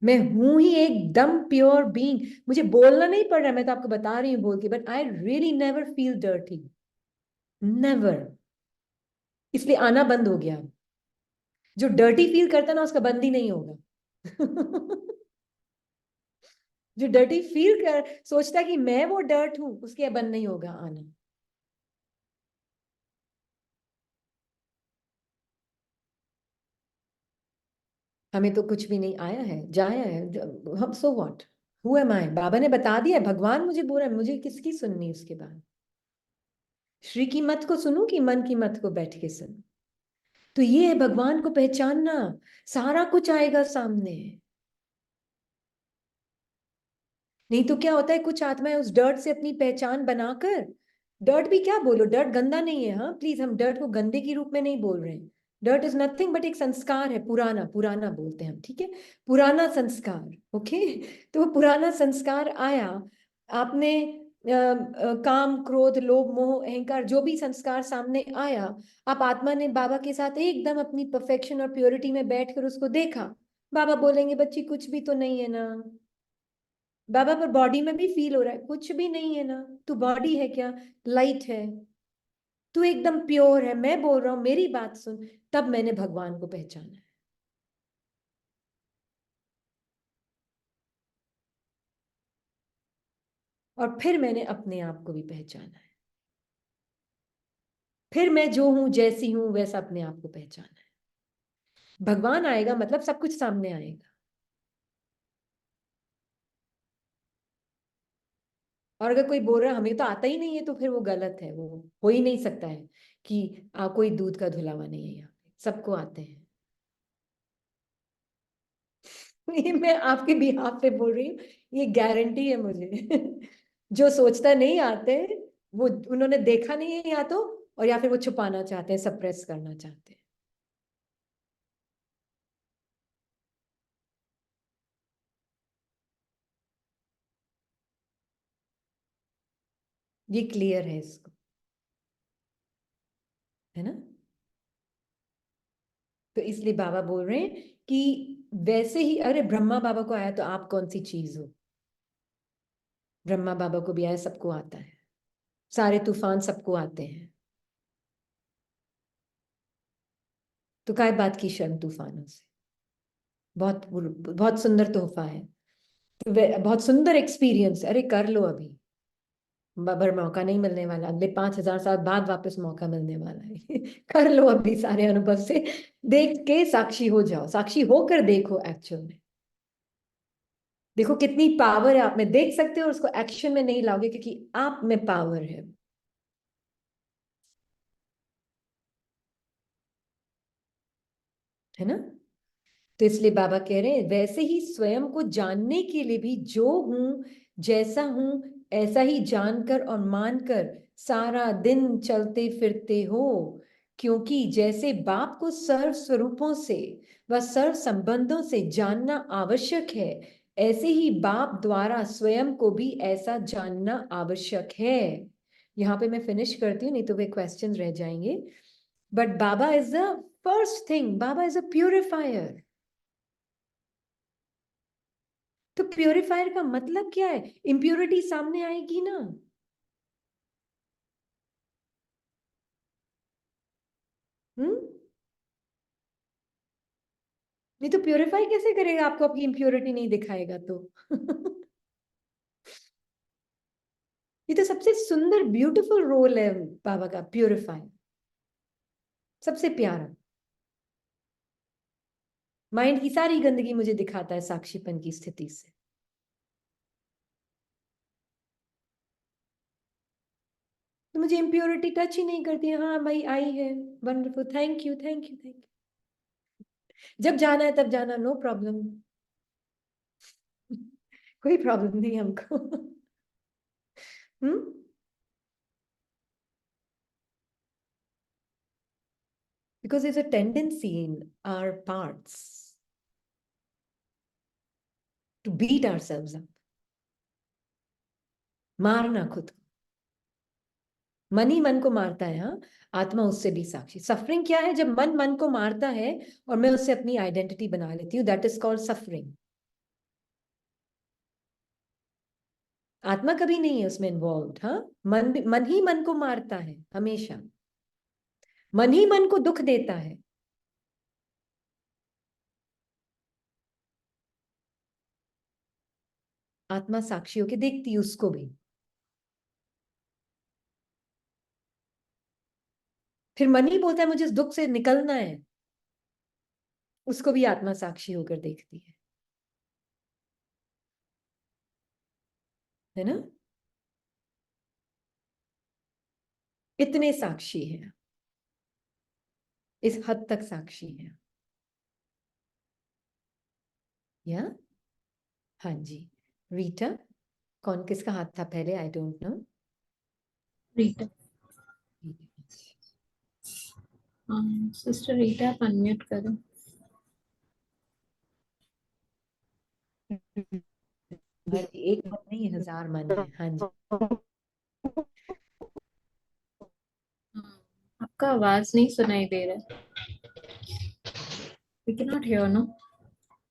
मैं हूं ही एकदम प्योर बीइंग। मुझे बोलना नहीं पड़ रहा, मैं तो आपको बता रही हूँ बोल के, but I really never feel dirty, never. इसलिए आना बंद हो गया। जो डर्टी फील करता ना उसका बंद ही नहीं होगा। जो डर्टी फील कर सोचता कि मैं वो डर्ट हूं, उसके बंद नहीं होगा आना। हमें तो कुछ भी नहीं आया है जाया है, हम सो व्हाट, हु एम आई? बाबा ने बता दिया, भगवान मुझे बोल रहा है, मुझे किसकी सुननी उसके बाद? श्री की मत को सुनूं कि मन की मत को बैठ के सुनूं? तो ये है भगवान को पहचानना, सारा कुछ आएगा सामने। नहीं तो क्या होता है, कुछ आत्माएं उस डर्ट से अपनी पहचान बनाकर, डर्ट भी क्या बोलो, डर्ट गंदा नहीं है, हाँ प्लीज, हम डर्ट को गंदे के रूप में नहीं बोल रहे हैं। डर्ट इज नथिंग बट एक संस्कार है, पुराना, पुराना बोलते हैं हम, ठीक है, पुराना संस्कार, ओके। तो वो पुराना संस्कार आया, आपने काम क्रोध लोभ मोह अहंकार जो भी संस्कार सामने आया, आप आत्मा ने बाबा के साथ एकदम अपनी परफेक्शन और प्योरिटी में बैठकर उसको देखा। बाबा बोलेंगे बच्ची कुछ भी तो नहीं है ना, बाबा पर बॉडी में भी फील हो रहा है, कुछ भी नहीं है ना, तू बॉडी है क्या, लाइट है, तू एकदम प्योर है, मैं बोल रहा हूं मेरी बात सुन। तब मैंने भगवान को पहचाना है, और फिर मैंने अपने आप को भी पहचाना है, फिर मैं जो हूं जैसी हूं वैसा अपने आप को पहचाना है। भगवान आएगा मतलब सब कुछ सामने आएगा। और अगर कोई बोल रहा है हमें तो आता ही नहीं है, तो फिर वो गलत है, वो हो ही नहीं सकता है कि कोई दूध का धुलावा नहीं है यहाँ पे, सबको आते हैं। ये मैं आपके बिहाफ पे बोल रही हूँ, ये गारंटी है मुझे। जो सोचता नहीं आते, वो उन्होंने देखा नहीं है या तो, और या फिर वो छुपाना चाहते हैं, सप्रेस करना चाहते हैं। ये क्लियर है इसको, है ना? तो इसलिए बाबा बोल रहे हैं कि वैसे ही, अरे ब्रह्मा बाबा को आया तो आप कौन सी चीज हो? ब्रह्मा बाबा को भी आया, सबको आता है, सारे तूफान सबको आते हैं, तो काय बात की शर्म तूफानों से? बहुत बहुत सुंदर तोहफा है, तो बहुत सुंदर एक्सपीरियंस, अरे कर लो अभी, बाबर मौका नहीं मिलने वाला, अगले 5,000 साल बाद वापस मौका मिलने वाला है। कर लो अभी सारे अनुभव से, देख के साक्षी हो जाओ, साक्षी होकर देखो एक्चुअल में, देखो कितनी पावर है आप में, देख सकते हो, उसको एक्शन में नहीं लाओगे क्योंकि आप में पावर है ना? तो इसलिए बाबा कह रहे हैं वैसे ही स्वयं को जानने के लिए भी जो हूं, जैसा हूं, ऐसा ही जानकर और मानकर सारा दिन चलते फिरते हो, क्योंकि जैसे बाप को सर्व स्वरूपों से व सर्व संबंधों से जानना आवश्यक है, ऐसे ही बाप द्वारा स्वयं को भी ऐसा जानना आवश्यक है। यहाँ पे मैं फिनिश करती हूँ, नहीं तो वे क्वेश्चन रह जाएंगे। But Baba is the first thing, Baba is a purifier. तो प्योरीफायर का मतलब क्या है? इम्प्योरिटी सामने आएगी ना, नहीं तो प्योरीफाई कैसे करेगा आपको, आपकी इम्प्योरिटी नहीं दिखाएगा तो। ये तो सबसे सुंदर ब्यूटीफुल रोल है बाबा का, प्योरीफाई, सबसे प्यारा। माइंड की सारी गंदगी मुझे दिखाता है साक्षीपन की स्थिति से। तो मुझे इम्प्योरिटी टच ही नहीं करती है। हाँ भाई आई है, wonderful, thank you thank you thank you, जब जाना है तब जाना, नो प्रॉब्लम। कोई प्रॉब्लम नहीं हमको। Because there's a tendency in our parts to beat ourselves up, मारना खुद को, मन ही मन को मारता है। हाँ, आत्मा उससे भी साक्षी। सफरिंग क्या है? जब मन मन को मारता है और मैं उससे अपनी आइडेंटिटी बना लेती हूँ, दैट इज कॉल्ड सफरिंग। आत्मा कभी नहीं है उसमें इन्वॉल्व। हाँ, मन ही मन को मारता है हमेशा, मन ही मन को दुख देता है। आत्मा साक्षी होके देखती है उसको भी, फिर मन ही बोलता है मुझे इस दुख से निकलना है, उसको भी आत्मा साक्षी होकर देखती है ना? इतने साक्षी हैं, इस हद तक साक्षी हैं। या हाँ जी, रीटा, कौन किसका हाथ था पहले? I don't know.
Rita, sister Rita आप अनम्यूट करो।
हाँ जी, एक मन नहीं 1000 मन है। हाँ जी,
आपका आवाज नहीं सुनाई दे रहा। We cannot hear, no?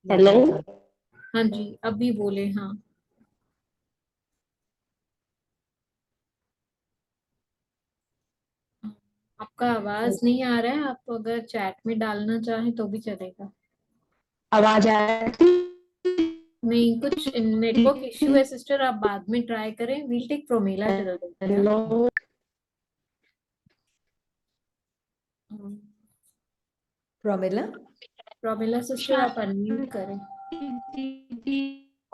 Hello,
हाँ जी, अभी बोले। हाँ, आपका आवाज नहीं आ रहा है, आप अगर चैट में डालना चाहें तो भी चलेगा।
आवाज आ रही?
नहीं, कुछ नेटवर्क इश्यू है सिस्टर, आप बाद में ट्राई करें। वील टेक प्रोमेला जल्दी।
हेलो,
प्रोमिला,
प्रोमेला सिस्टर आप अनम्यूट करें।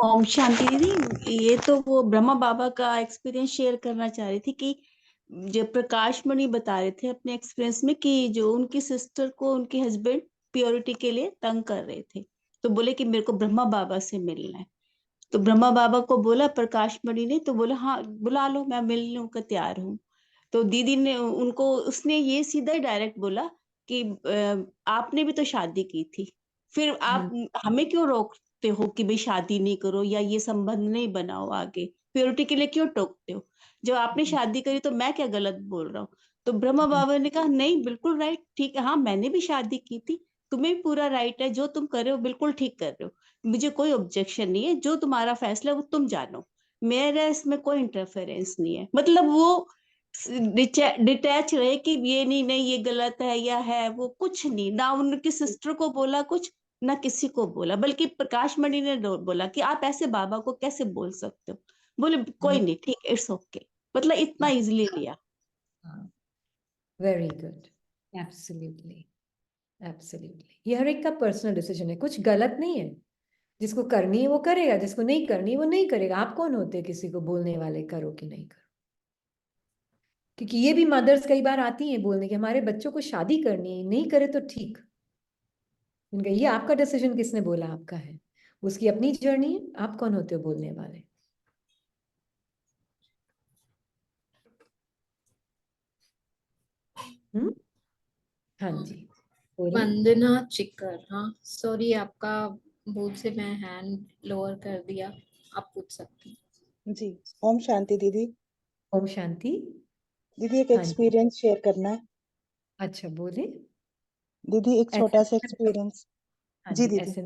ओम शांति दीदी, ये तो वो ब्रह्मा बाबा का एक्सपीरियंस शेयर करना चाह रही थी कि जो प्रकाश मणि बता रहे थे अपने एक्सपीरियंस में कि जो उनकी सिस्टर को उनके हस्बैंड प्योरिटी के लिए तंग कर रहे थे, तो बोले कि मेरे को ब्रह्मा बाबा से मिलना है। तो ब्रह्मा बाबा को बोला प्रकाश मणि ने, तो बोला हाँ बुला लो, मैं मिलने को तैयार हूँ। तो दीदी ने उनको, उसने ये सीधा ही डायरेक्ट बोला कि आपने भी तो शादी की थी, फिर आप हमें क्यों रोकते हो कि भाई शादी नहीं करो या ये संबंध नहीं बनाओ आगे, प्योरिटी के लिए क्यों टोकते हो? जब आपने शादी करी तो मैं क्या गलत बोल रहा हूँ? तो ब्रह्मा बाबा ने कहा नहीं बिल्कुल राइट, ठीक है, हाँ मैंने भी शादी की थी, तुम्हें भी पूरा राइट है, जो तुम कर रहे हो बिल्कुल ठीक कर रहे हो, मुझे कोई ऑब्जेक्शन नहीं है, जो तुम्हारा फैसला है वो तुम जानो, मेरा इसमें कोई इंटरफेरेंस नहीं है। मतलब वो डिटैच रहे कि ये नहीं नहीं ये गलत है या है, वो कुछ नहीं, ना उनकी सिस्टर को बोला कुछ, ना किसी को बोला, बल्कि प्रकाश मणि ने बोला कि आप ऐसे बाबा को कैसे बोल सकते हो? बोले कोई नहीं, ठीक, इट्स ओके, मतलब इतना इजीली लिया।
Very good, absolutely absolutely. ये हर एक का पर्सनल डिसीजन है, कुछ गलत नहीं है, जिसको करनी है वो करेगा, जिसको नहीं करनी है वो नहीं करेगा। आप कौन होते हैं किसी को बोलने वाले करो कि नहीं करो? क्योंकि ये भी मदर्स कई बार आती हैं बोलने कि हमारे बच्चों को शादी करनी है, नहीं करे तो ठीक। उनका ये आपका डिसीजन किसने बोला आपका है? उसकी अपनी जर्नी है, आप कौन होते हो बोलने वाले? हाँ जी बोलिए।
वंदना चिक्कर, हाँ सॉरी आपका भूल से मैं हैंड लोअर कर दिया, आप पूछ सकती हैं।
जी, ओम शांति दीदी।
ओम शांति।
दीदी एक
हाँ जी,
एक्सपीरियंस शेयर करना है।
अच्छा बोले।
दीदी एक छोटा सा एक्सपीरियंस।
हाँ
जी
जी
दीदी।
ऐसे।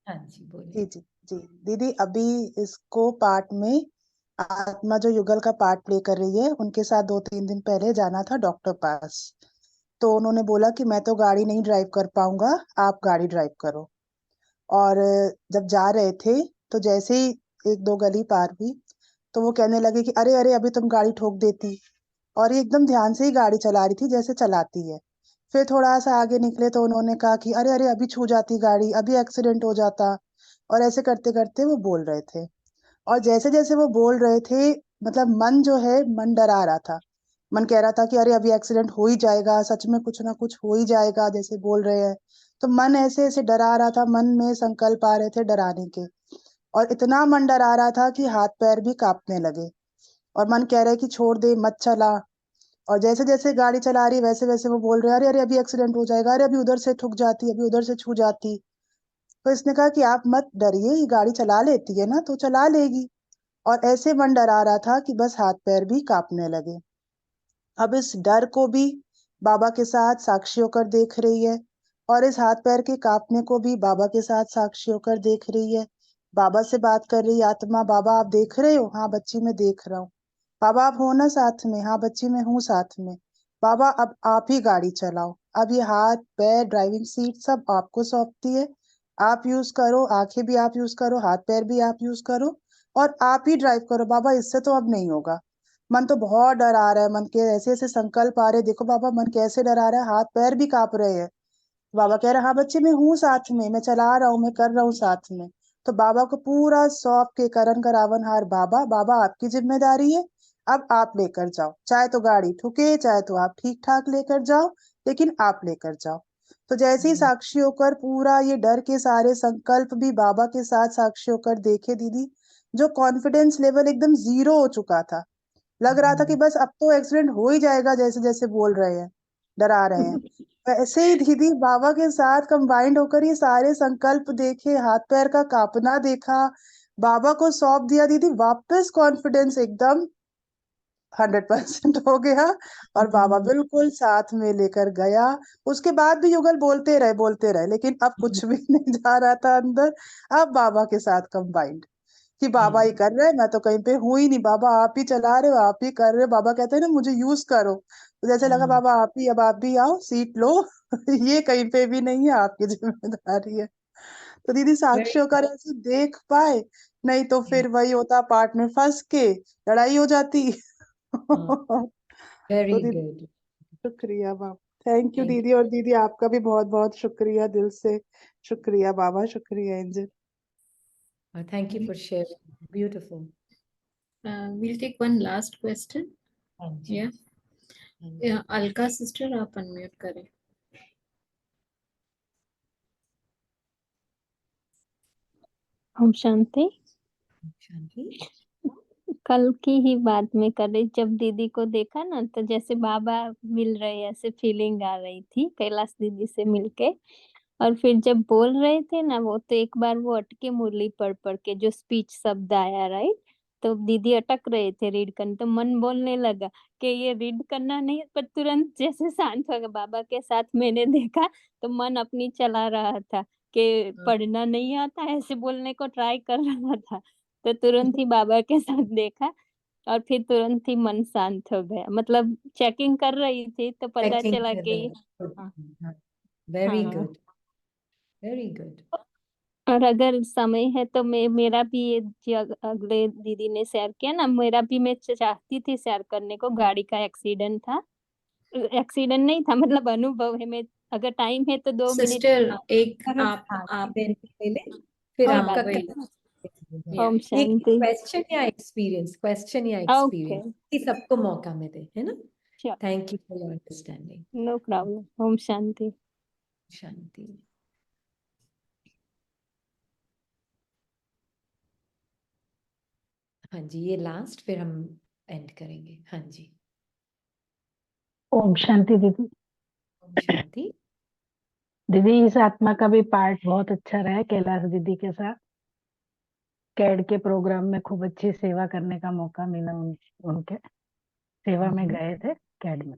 हाँ जी बोले।
जी जी जी दीदी, अभी इसको पार्ट में आत्मा जो युगल का पार्ट प्ले कर रही है, उनके साथ 2-3 दिन पहले जाना था डॉक्टर पास। तो उन्होंने बोला कि मैं तो गाड़ी नहीं ड्राइव कर पाऊंगा, आप गाड़ी ड्राइव करो। और जब जा रहे थे तो जैसे ही 1-2 गली पार हुई तो वो कहने लगे कि अरे अरे अभी तुम गाड़ी ठोक देती। और ये एकदम ध्यान से ही गाड़ी चला रही थी जैसे चलाती है। फिर थोड़ा सा आगे निकले तो उन्होंने कहा कि अरे अरे अभी छू जाती गाड़ी, अभी एक्सीडेंट हो जाता। और ऐसे करते करते वो बोल रहे थे। और जैसे जैसे वो बोल रहे थे, मतलब मन जो है, मन डरा रहा था। मन कह रहा था कि अरे अभी एक्सीडेंट हो ही जाएगा, सच में कुछ ना कुछ हो ही जाएगा जैसे बोल रहे हैं। तो मन ऐसे ऐसे डरा रहा था, मन में संकल्प आ रहे थे डराने के। और इतना मन डरा रहा था कि हाथ पैर भी कांपने लगे। और मन कह रहा है कि छोड़ दे, मत चला। और जैसे जैसे गाड़ी चला रही वैसे वैसे वो बोल रहे हैं अरे अरे अभी एक्सीडेंट हो जाएगा, अरे अभी उधर से ठुक जाती, अभी उधर से छू जाती। तो इसने कहा कि आप मत डरिए, ये गाड़ी चला लेती है ना तो चला लेगी। और ऐसे मन डरा रहा था कि बस हाथ पैर भी कांपने लगे। अब इस डर को भी बाबा के साथ साक्षी होकर देख रही है, और इस हाथ पैर के कांपने को भी बाबा के साथ साक्षी होकर देख रही है। बाबा से बात कर रही आत्मा, बाबा आप देख रहे हो? हाँ बच्ची मैं देख रहा हूँ। बाबा आप हो ना साथ में? हाँ बच्ची मैं हूँ साथ में। बाबा अब आप ही गाड़ी चलाओ, अब ये हाथ पैर ड्राइविंग सीट सब आपको सौंपती है, आप यूज करो, आंखें भी आप यूज करो, हाथ पैर भी आप यूज करो, और आप ही ड्राइव करो। बाबा इससे तो अब नहीं होगा, मन तो बहुत डरा रहा है, मन के ऐसे ऐसे संकल्प आ रहे, देखो बाबा मन कैसे डरा रहा है, हाथ पैर भी कांप रहे हैं। बाबा कह रहे हाँ बच्चे मैं हूँ साथ में, मैं चला रहा हूँ, मैं कर रहा हूँ साथ में। तो बाबा को पूरा सौंप के करण का रावण हार, बाबा बाबा आपकी जिम्मेदारी है, अब आप लेकर जाओ, चाहे तो गाड़ी ठुके, चाहे तो आप ठीक ठाक लेकर जाओ, लेकिन आप लेकर जाओ। तो जैसे ही साक्षी होकर पूरा ये डर के सारे संकल्प भी बाबा के साथ साक्षी होकर देखे दीदी, जो कॉन्फिडेंस लेवल एकदम जीरो हो चुका था। लग रहा था कि बस अब तो एक्सीडेंट हो ही जाएगा, जैसे जैसे बोल रहे हैं, डरा रहे हैं। वैसे ही दीदी बाबा के साथ कंबाइंड होकर ये सारे संकल्प देखे, हाथ पैर का कांपना देखा, बाबा को सौंप दिया दीदी, वापस कॉन्फिडेंस एकदम 100% हो गया। और बाबा बिल्कुल साथ में लेकर गया। उसके बाद भी युगल बोलते रहे, लेकिन अब कुछ भी नहीं जा रहा था अंदर। अब बाबा के साथ कंबाइंड कि बाबा ही कर रहे हैं, मैं तो कहीं पे हूं ही नहीं, बाबा आप ही चला रहे हो, आप ही कर रहे हो। बाबा कहते हैं ना मुझे यूज करो, तो जैसे लगा बाबा आप ही, अब आप भी आओ सीट लो। ये कहीं पे भी नहीं है, आपकी जिम्मेदारी है। तो दीदी साक्षी होकर ऐसे देख पाए, नहीं तो फिर वही होता, पार्ट में फंस के लड़ाई हो जाती।
वेरी
तो दीदी
गुड।
शुक्रिया बाबा, थैंक यू
थैंक
दीदी। और दीदी आपका भी बहुत बहुत शुक्रिया, दिल से शुक्रिया बाबा, शुक्रिया angel.
Thank you for sharing. Beautiful.
We'll take one last question.
हाँ जी,
Yeah.
हाँ जी।
Yeah, अलका सिस्टर आप अनम्यूट करें.
ओम शांति।
शांति।
कल की ही बात में कर रही, जब दीदी को देखा ना तो जैसे बाबा मिल रहे ऐसे फीलिंग आ रही थी कैलाश दीदी से मिलके। और फिर जब बोल रहे थे ना वो, तो एक बार वो अटके मुरली पढ़ पढ़ के जो स्पीच शब्द आया, राइट, तो दीदी अटक रहे थे रीड करने, तो मन बोलने लगा कि ये रीड करना नहीं, पर तुरंत जैसे शांत हो गया। बाबा के साथ मैंने देखा तो मन अपनी चला रहा था कि पढ़ना नहीं आता, ऐसे बोलने को ट्राई कर रहा था, तो तुरंत ही बाबा के साथ देखा और फिर तुरंत ही मन शांत हो गया। मतलब चेकिंग कर रही थी तो पता
Checking
चला
कर
कि
रहे हैं।
हाँ,
हाँ, very
हाँ।
good, very good.
और अगर समय है तो मेरा भी ये जो अगले दीदी ने शेयर किया ना, मेरा भी मैं चाहती थी शेयर करने को। गाड़ी का एक्सीडेंट था, एक्सीडेंट नहीं था, मतलब अनुभव है। मैं अगर टाइम है तो 2 मिनट
सिस्टर एक
आप
आप
ले ले, फिर
और
हाँ
आपका
वही.
क्या
ओम
एक
शांति।
क्वेश्चन या
ओके,
एक्सपीरियंस सबको मौका में दे, है ना?
Sure,
thank you for your understanding.
No problem. Om शांति।
शांति. हाँ जी, ये लास्ट, फिर हम एंड करेंगे. हाँ जी.
ओम शांति दीदी।
ओम शांति.
दीदी इस आत्मा का भी पार्ट बहुत अच्छा रहा है कैलाश दीदी के साथ। कैड के प्रोग्राम में खूब अच्छी सेवा करने का मौका मिला। उनके सेवा में गए थे कैड में।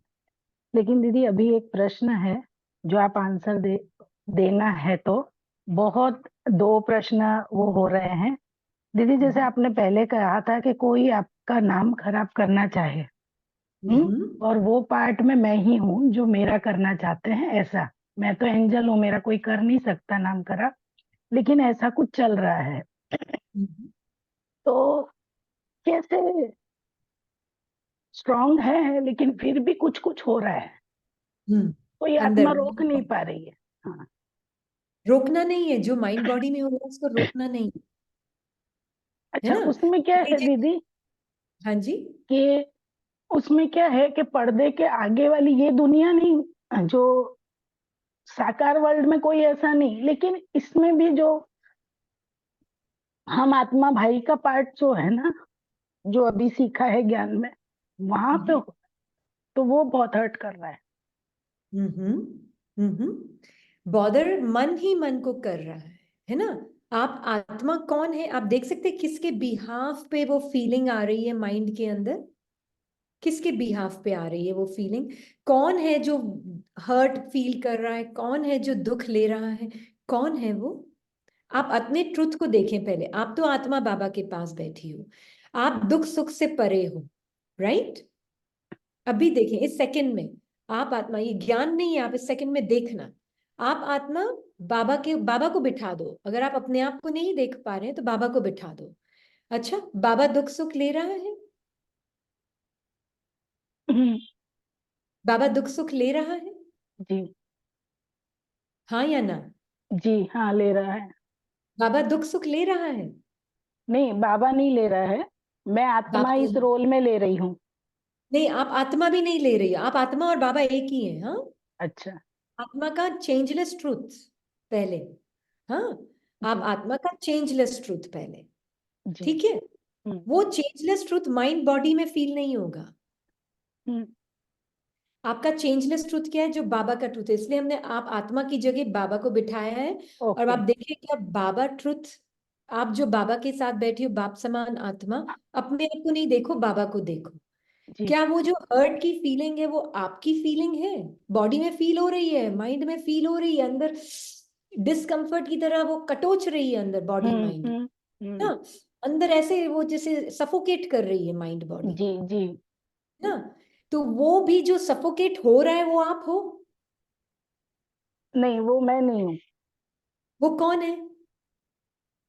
लेकिन दीदी अभी एक प्रश्न है जो आप आंसर देना है तो। बहुत 2 प्रश्न वो हो रहे हैं दीदी। जैसे आपने पहले कहा था कि कोई आपका नाम खराब करना चाहे, और वो पार्ट में मैं ही हूँ जो मेरा करना चाहते हैं। ऐसा मैं तो एंजल हूँ, मेरा कोई कर नहीं सकता नाम खराब, लेकिन ऐसा कुछ चल रहा है। तो कैसे स्ट्रांग है लेकिन फिर भी कुछ कुछ हो रहा है, तो ये
अंदर
आत्मा रोक नहीं पा रही है। हाँ,
रोकना नहीं है, जो माइंड बॉडी में हो रहा है उसको रोकना नहीं है, है
अच्छा
ना?
उसमें क्या है दीदी
हाँ जी.
कि उसमें क्या है कि पर्दे के आगे वाली ये दुनिया नहीं, जो साकार वर्ल्ड में कोई ऐसा नहीं, लेकिन इसमें भी जो हम आत्मा भाई का पार्ट जो है ना, जो अभी सीखा है ज्ञान में, वहां पे तो वो बहुत हर्ट कर रहा है।
बॉदर मन ही मन को कर रहा है ना? आप आत्मा कौन है? आप देख सकते हैं किसके बिहाफ पे वो फीलिंग आ रही है माइंड के अंदर, किसके बिहाफ पे आ रही है वो फीलिंग? कौन है जो हर्ट फील कर रहा है? कौन है जो दुख ले रहा है? कौन है वो? आप अपने ट्रुथ को देखें पहले. आप तो आत्मा बाबा के पास बैठी हो, आप दुख सुख से परे हो, राइट? अभी देखें इस सेकंड में आप आत्मा, ये ज्ञान नहीं है, आप इस सेकंड में देखना. आप आत्मा बाबा को बिठा दो. अगर आप अपने आप को नहीं देख पा रहे हैं तो बाबा को बिठा दो. अच्छा, बाबा दुख सुख ले रहा है? बाबा दुख सुख ले रहा है?
जी
हाँ या ना?
जी हाँ, ले रहा है।
बाबा दुख सुख ले रहा है?
नहीं, बाबा नहीं ले रहा है, मैं आत्मा
बाबा
इस रोल में ले रही हूँ।
नहीं, आप आत्मा भी नहीं ले रही हो. आप आत्मा और बाबा एक ही है. हाँ,
अच्छा
आत्मा का चेंजलेस ट्रूथ पहले. हाँ, आप
जी
आत्मा का चेंजलेस ट्रूथ पहले,
जी
ठीक है? वो चेंजलेस ट्रूथ माइंड बॉडी में फील नहीं होगा. आपका चेंजलेस ट्रूथ क्या है? जो बाबा का ट्रूथ है. इसलिए हमने आप आत्मा की जगह बाबा को बिठाया है. और आप देखिए क्या बाबा ट्रूथ, आप जो बाबा के साथ बैठी हो, बाप समान आत्मा, अपने आप को नहीं देखो, बाबा को देखो.
जी
क्या वो जो हर्ट की फीलिंग है वो आपकी फीलिंग है? बॉडी में फील हो रही है, माइंड में फील हो रही है, अंदर डिस्कम्फर्ट की तरह वो कटोच रही है अंदर बॉडी माइंड ना, अंदर ऐसे वो जैसे सफोकेट कर रही है माइंड बॉडी
जी जी
ना. तो वो भी जो सफोकेट हो रहा है वो आप हो?
नहीं, वो मैं नहीं हूँ।
वो कौन है?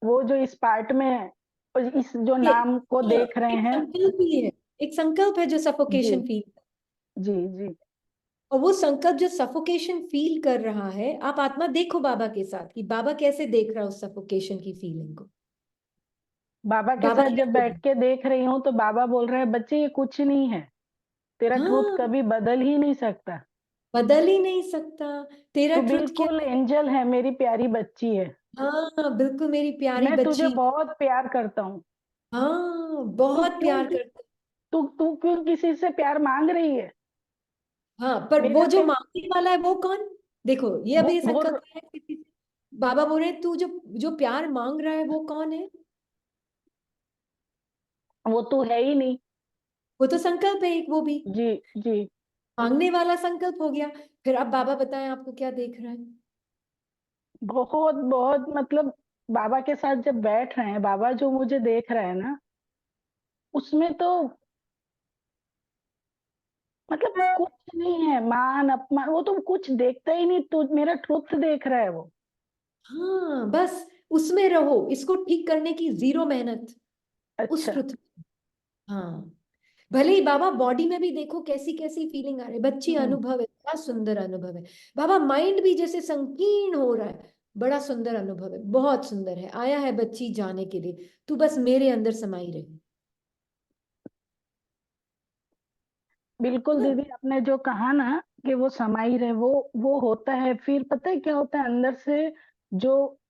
वो जो इस पार्ट में इस जो नाम को देख रहे
एक
हैं।
संकल्प ही है, एक संकल्प है जो
जी
सफोकेशन फील.
जी जी
और वो संकल्प जो सफोकेशन फील कर रहा है, आप आत्मा देखो बाबा के साथ कि बाबा कैसे देख रहा है उस सफोकेशन की फीलिंग को.
बाबा के
बाबा
साथ
क्या
जब बैठ
बोले?
के देख रही हूँ तो बाबा बोल रहे हैं बच्चे ये कुछ नहीं है, तेरा ट्रूथ
हाँ,
कभी बदल ही नहीं सकता,
बदल ही नहीं सकता। तेरा
तू
ट्रुथ क्या
बिल्कुल
है?
एंजल है, मेरी प्यारी बच्ची है,
हाँ, बिल्कुल मेरी प्यारी
मैं तुझे
बच्ची।
बहुत प्यार करता हूँ,
हाँ,
तू
बहुत
क्यों
प्यार करता।
तू तू क्यों किसी से प्यार मांग रही है?
हाँ, पर वो
मेरा
जो
ते,
मांगने वाला है वो कौन? देखो, ये अभी
वो
संकल्प है किसी से। बाबा बोल रहे हैं, तू जो जो प्यार मांग रहा है वो कौन है?
वो तू है ही नहीं।
वो तो संकल्प है एक, वो भी
जी जी।
मांगने वाला संकल्प हो गया। फिर अब बाबा बताएं आपको क्या देख रहा है?
बहुत बहुत मतलब बाबा के साथ जब बैठ रहे हैं, बाबा जो मुझे देख रहे हैं ना, उसमें तो मतलब कुछ नहीं है, मान अपमान वो तो कुछ देखता ही नहीं, तू मेरा ट्रुथ देख रहा है वो।
हाँ, बस उसमें रहो, इसको ठीक करने की जीरो मेहनत उस
अच्छा।
ट्रुथ। हाँ, भले ही बाबा बॉडी में भी देखो कैसी कैसी फीलिंग आ रही है, बच्ची
हम्म
अनुभव है, बड़ा सुंदर अनुभव है। बाबा माइंड भी जैसे संकीर्ण हो रहा है, बड़ा सुंदर अनुभव है, बहुत सुंदर है, आया है बच्ची जाने के लिए, तू बस मेरे अंदर समाई रही। है
बिल्कुल
ना?
दीदी, आपने जो कहा ना कि वो समाई रहे, वो होता है, फिर पता है क्या होता है अंदर से, जो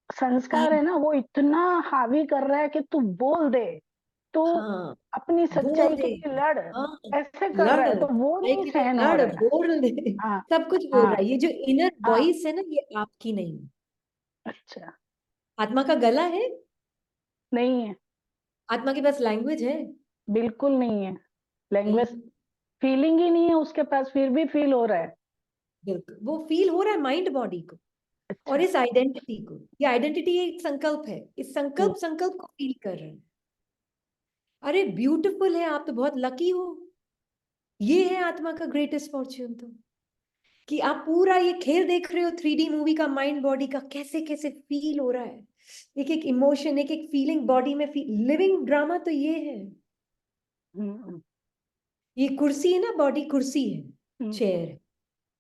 संस्कार
ये
है ना वो इतना हावी कर रहा है कि तू बोल दे, तू
हाँ,
अपनी
बोल
सच्चाई
दे।
के लिए लड़,
हाँ,
ऐसे कर रहा
लड़,
है तो वो
भाई
नहीं
के लिए
सहन हो
लड़,
रहा है।
बोल दे।
हाँ
सब कुछ बोल रहा
हाँ
है, ये जो इनर
हाँ।
वॉइस है ना, ये आपकी नहीं है।
अच्छा।
आत्मा का गला है,
नहीं है,
आत्मा के पास लैंग्वेज है?
बिल्कुल नहीं है,
नहीं,
लैंग्वेज फीलिंग ही नहीं है उसके पास, फिर भी फील हो रहा है।
बिल्कुल वो फील हो रहा है माइंड बॉडी को और
अच्छा।
इस आइडेंटिटी को। ये आइडेंटिटी एक संकल्प है, इस
हम्म
संकल्प को फील कर रहे हैं। अरे ब्यूटीफुल है, आप तो बहुत लकी हो। ये है आत्मा का ग्रेटेस्ट फॉर्च्यून, तो कि आप पूरा ये खेल देख रहे हो 3D मूवी का, माइंड बॉडी का, कैसे कैसे फील हो रहा है, एक एक इमोशन, एक एक फीलिंग बॉडी में, लिविंग ड्रामा तो ये है।
हम्म
ये कुर्सी है ना, बॉडी कुर्सी है,
हम्म
चेयर है,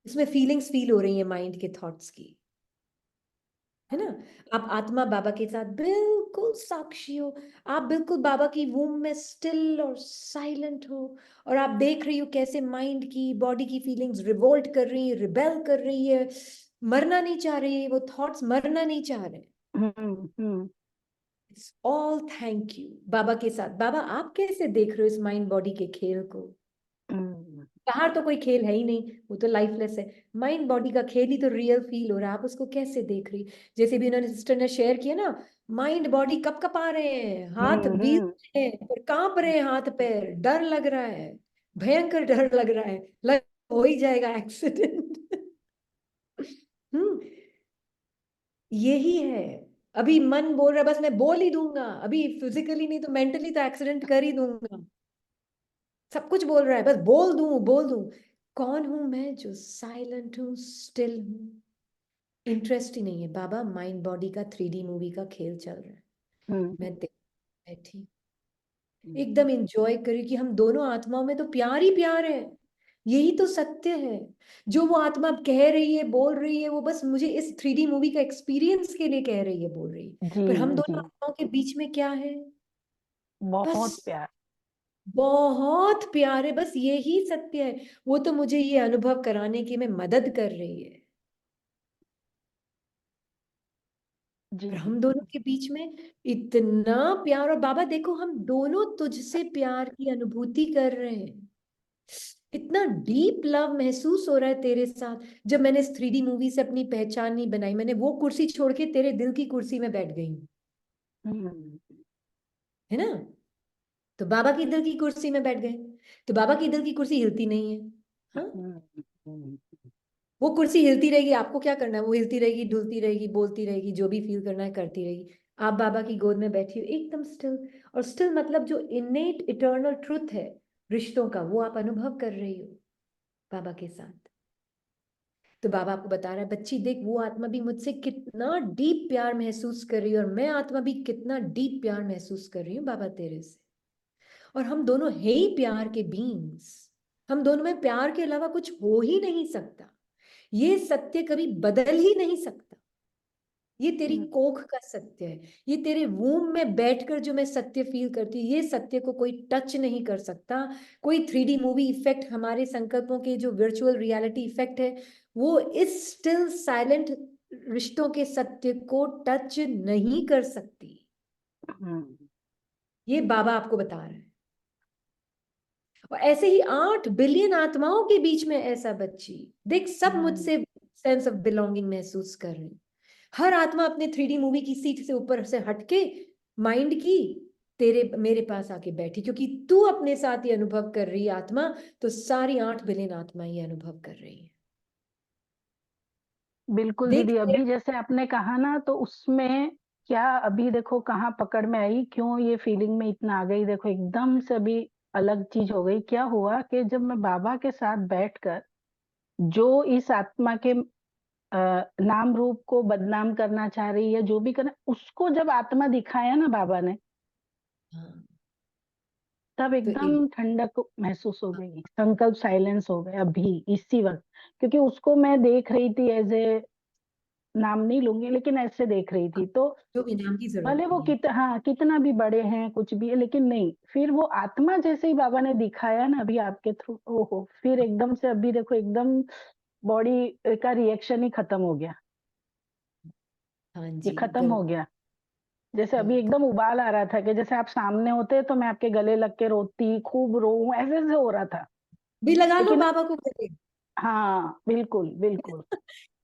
इसमें फीलिंग्स फील हो रही है माइंड के थॉट्स की, है ना? आप आत्मा बाबा के साथ बिल्कुल साक्षी हो, आप बिल्कुल बाबा की वूम में स्टिल और साइलेंट हो, और आप देख रही हो कैसे माइंड की बॉडी की फीलिंग्स रिवोल्ट कर रही है, रिबेल कर रही है, मरना नहीं चाह रही है, वो थॉट्स मरना नहीं चाह रहे।
हम्म।
इट्स ऑल थैंक यू बाबा के साथ। बाबा आप कैसे देख रहे हो इस माइंड बॉडी के खेल को?
हम्म
बाहर तो कोई खेल है ही नहीं, वो तो लाइफलेस है, माइंड बॉडी का खेल ही तो रियल फील हो रहा है, आप उसको कैसे देख रही? जैसे भी उन्होंने सिस्टर ने शेयर किया ना, माइंड बॉडी कप कपा रहे हैं, हाथ बीस
हम्म।
रहे हैं, पर कांप रहे हैं हाथ पैर, डर लग रहा है, भयंकर डर लग रहा है, लग हो ही जाएगा एक्सीडेंट। हम्म, यही है। अभी मन बोल रहा है बस मैं बोल ही दूंगा, अभी फिजिकली नहीं तो मेंटली तो एक्सीडेंट कर ही दूंगा, सब कुछ बोल रहा है बस बोल दूं बोल दूं। कौन हूं मैं जो साइलेंट हूं, स्टिल हूं, इंटरेस्ट ही नहीं है। बाबा माइंड बॉडी का 3D मूवी का खेल चल रहा है,
हम्म
मैं बैठी एकदम इंजॉय करी कि हम दोनों आत्माओं में तो प्यार ही प्यार है, यही तो सत्य है। जो वो आत्मा कह रही है बोल रही है, वो बस मुझे इस 3D मूवी का एक्सपीरियंस के लिए कह रही है बोल रही है,
जी
पर हम
जी।
दोनों आत्माओं के बीच में क्या है?
बहुत
बस
प्यार।
बहुत प्यार है, बस यही सत्य है। वो तो मुझे ये अनुभव कराने की में मदद कर रही है,
जी
और हम दोनों के बीच में इतना प्यार। और बाबा देखो हम दोनों तुझसे प्यार की अनुभूति कर रहे हैं, इतना डीप लव महसूस हो रहा है तेरे साथ। जब मैंने इस 3D मूवी से अपनी पहचान नहीं बनाई, मैंने वो कुर्सी छोड़ के तेरे दिल की कुर्सी में बैठ गई हूँ,
हम्म
है ना? तो बाबा की दिल की कुर्सी में बैठ गए, तो बाबा की दिल की कुर्सी हिलती नहीं है। हाँ,
हम्म हम्म
वो कुर्सी हिलती रहेगी, आपको क्या करना है? वो हिलती रहेगी, डुलती रहेगी, बोलती रहेगी, जो भी फील करना है करती रहेगी। आप बाबा की गोद में बैठी हो एकदम स्टिल, और स्टिल मतलब जो इनेट इटर्नल ट्रुथ है रिश्तों का, वो आप अनुभव कर रही हो बाबा के साथ। तो बाबा आपको बता रहा है बच्ची देख, वो आत्मा भी मुझसे कितना डीप प्यार महसूस कर रही है, और मैं आत्मा भी कितना डीप प्यार महसूस कर रही हूँ बाबा तेरे से। और हम दोनों है ही प्यार के बींग्स, हम दोनों में प्यार के अलावा कुछ हो ही नहीं सकता, ये सत्य कभी बदल ही नहीं सकता। ये तेरी कोख का सत्य है, ये तेरे वूम में बैठकर जो मैं सत्य फील करती हूँ, ये सत्य को कोई टच नहीं कर सकता। कोई 3D मूवी इफेक्ट, हमारे संकल्पों के जो वर्चुअल रियलिटी इफेक्ट है, वो इस स्टिल साइलेंट रिश्तों के सत्य को टच नहीं कर सकती। ये बाबा आपको बता रहे हैं। और ऐसे ही 8 बिलियन आत्माओं के बीच में ऐसा बच्ची देख, सब मुझसे सेंस ऑफ बिलोंगिंग महसूस कर रही। हर आत्मा अपने 3D मूवी की सीट से ऊपर से हटके माइंड की तेरे मेरे पास आके बैठी, क्योंकि तू अपने साथ ये अनुभव कर रही है आत्मा, तो सारी 8 बिलियन आत्मा ये अनुभव कर रही है।
बिल्कुल
देख
दीदी, अभी जैसे आपने कहा ना, तो उसमें क्या अभी देखो कहाँ पकड़ में आई, क्यों ये फीलिंग में इतना आ गई, देखो एकदम से अभी अलग चीज हो गई। क्या हुआ कि जब मैं बाबा के साथ बैठकर जो इस आत्मा के नाम रूप को बदनाम करना चाह रही है, जो भी करना, उसको जब आत्मा दिखाया ना बाबा ने,
हाँ,
तब
तो
एकदम ठंडक महसूस हो गई, संकल्प साइलेंस हो गए अभी इसी वक्त। क्योंकि उसको मैं देख रही थी एज ए, नाम नहीं लूंगी, लेकिन ऐसे देख रही थी, तो
जो भी नाम की जरूरत
भले वो
नहीं है।
हाँ कितना भी बड़े हैं कुछ भी है, लेकिन नहीं, फिर वो आत्मा जैसे ही बाबा ने दिखाया ना अभी आपके थ्रू, ओहो, फिर एकदम से अभी देखो एकदम बॉडी का रिएक्शन ही खत्म हो गया।
हाँ
ये
जी,
खत्म हो
बिल्कुल
गया। जैसे अभी
बिल्कुल।
एकदम उबाल आ रहा था कि जैसे आप सामने होते तो मैं आपके गले लग के रोती, खूब रोऊं, ऐसे ऐसे हो रहा था।
भी लगा लो
लेकिन
बाबा को गले।
हाँ बिल्कुल बिल्कुल।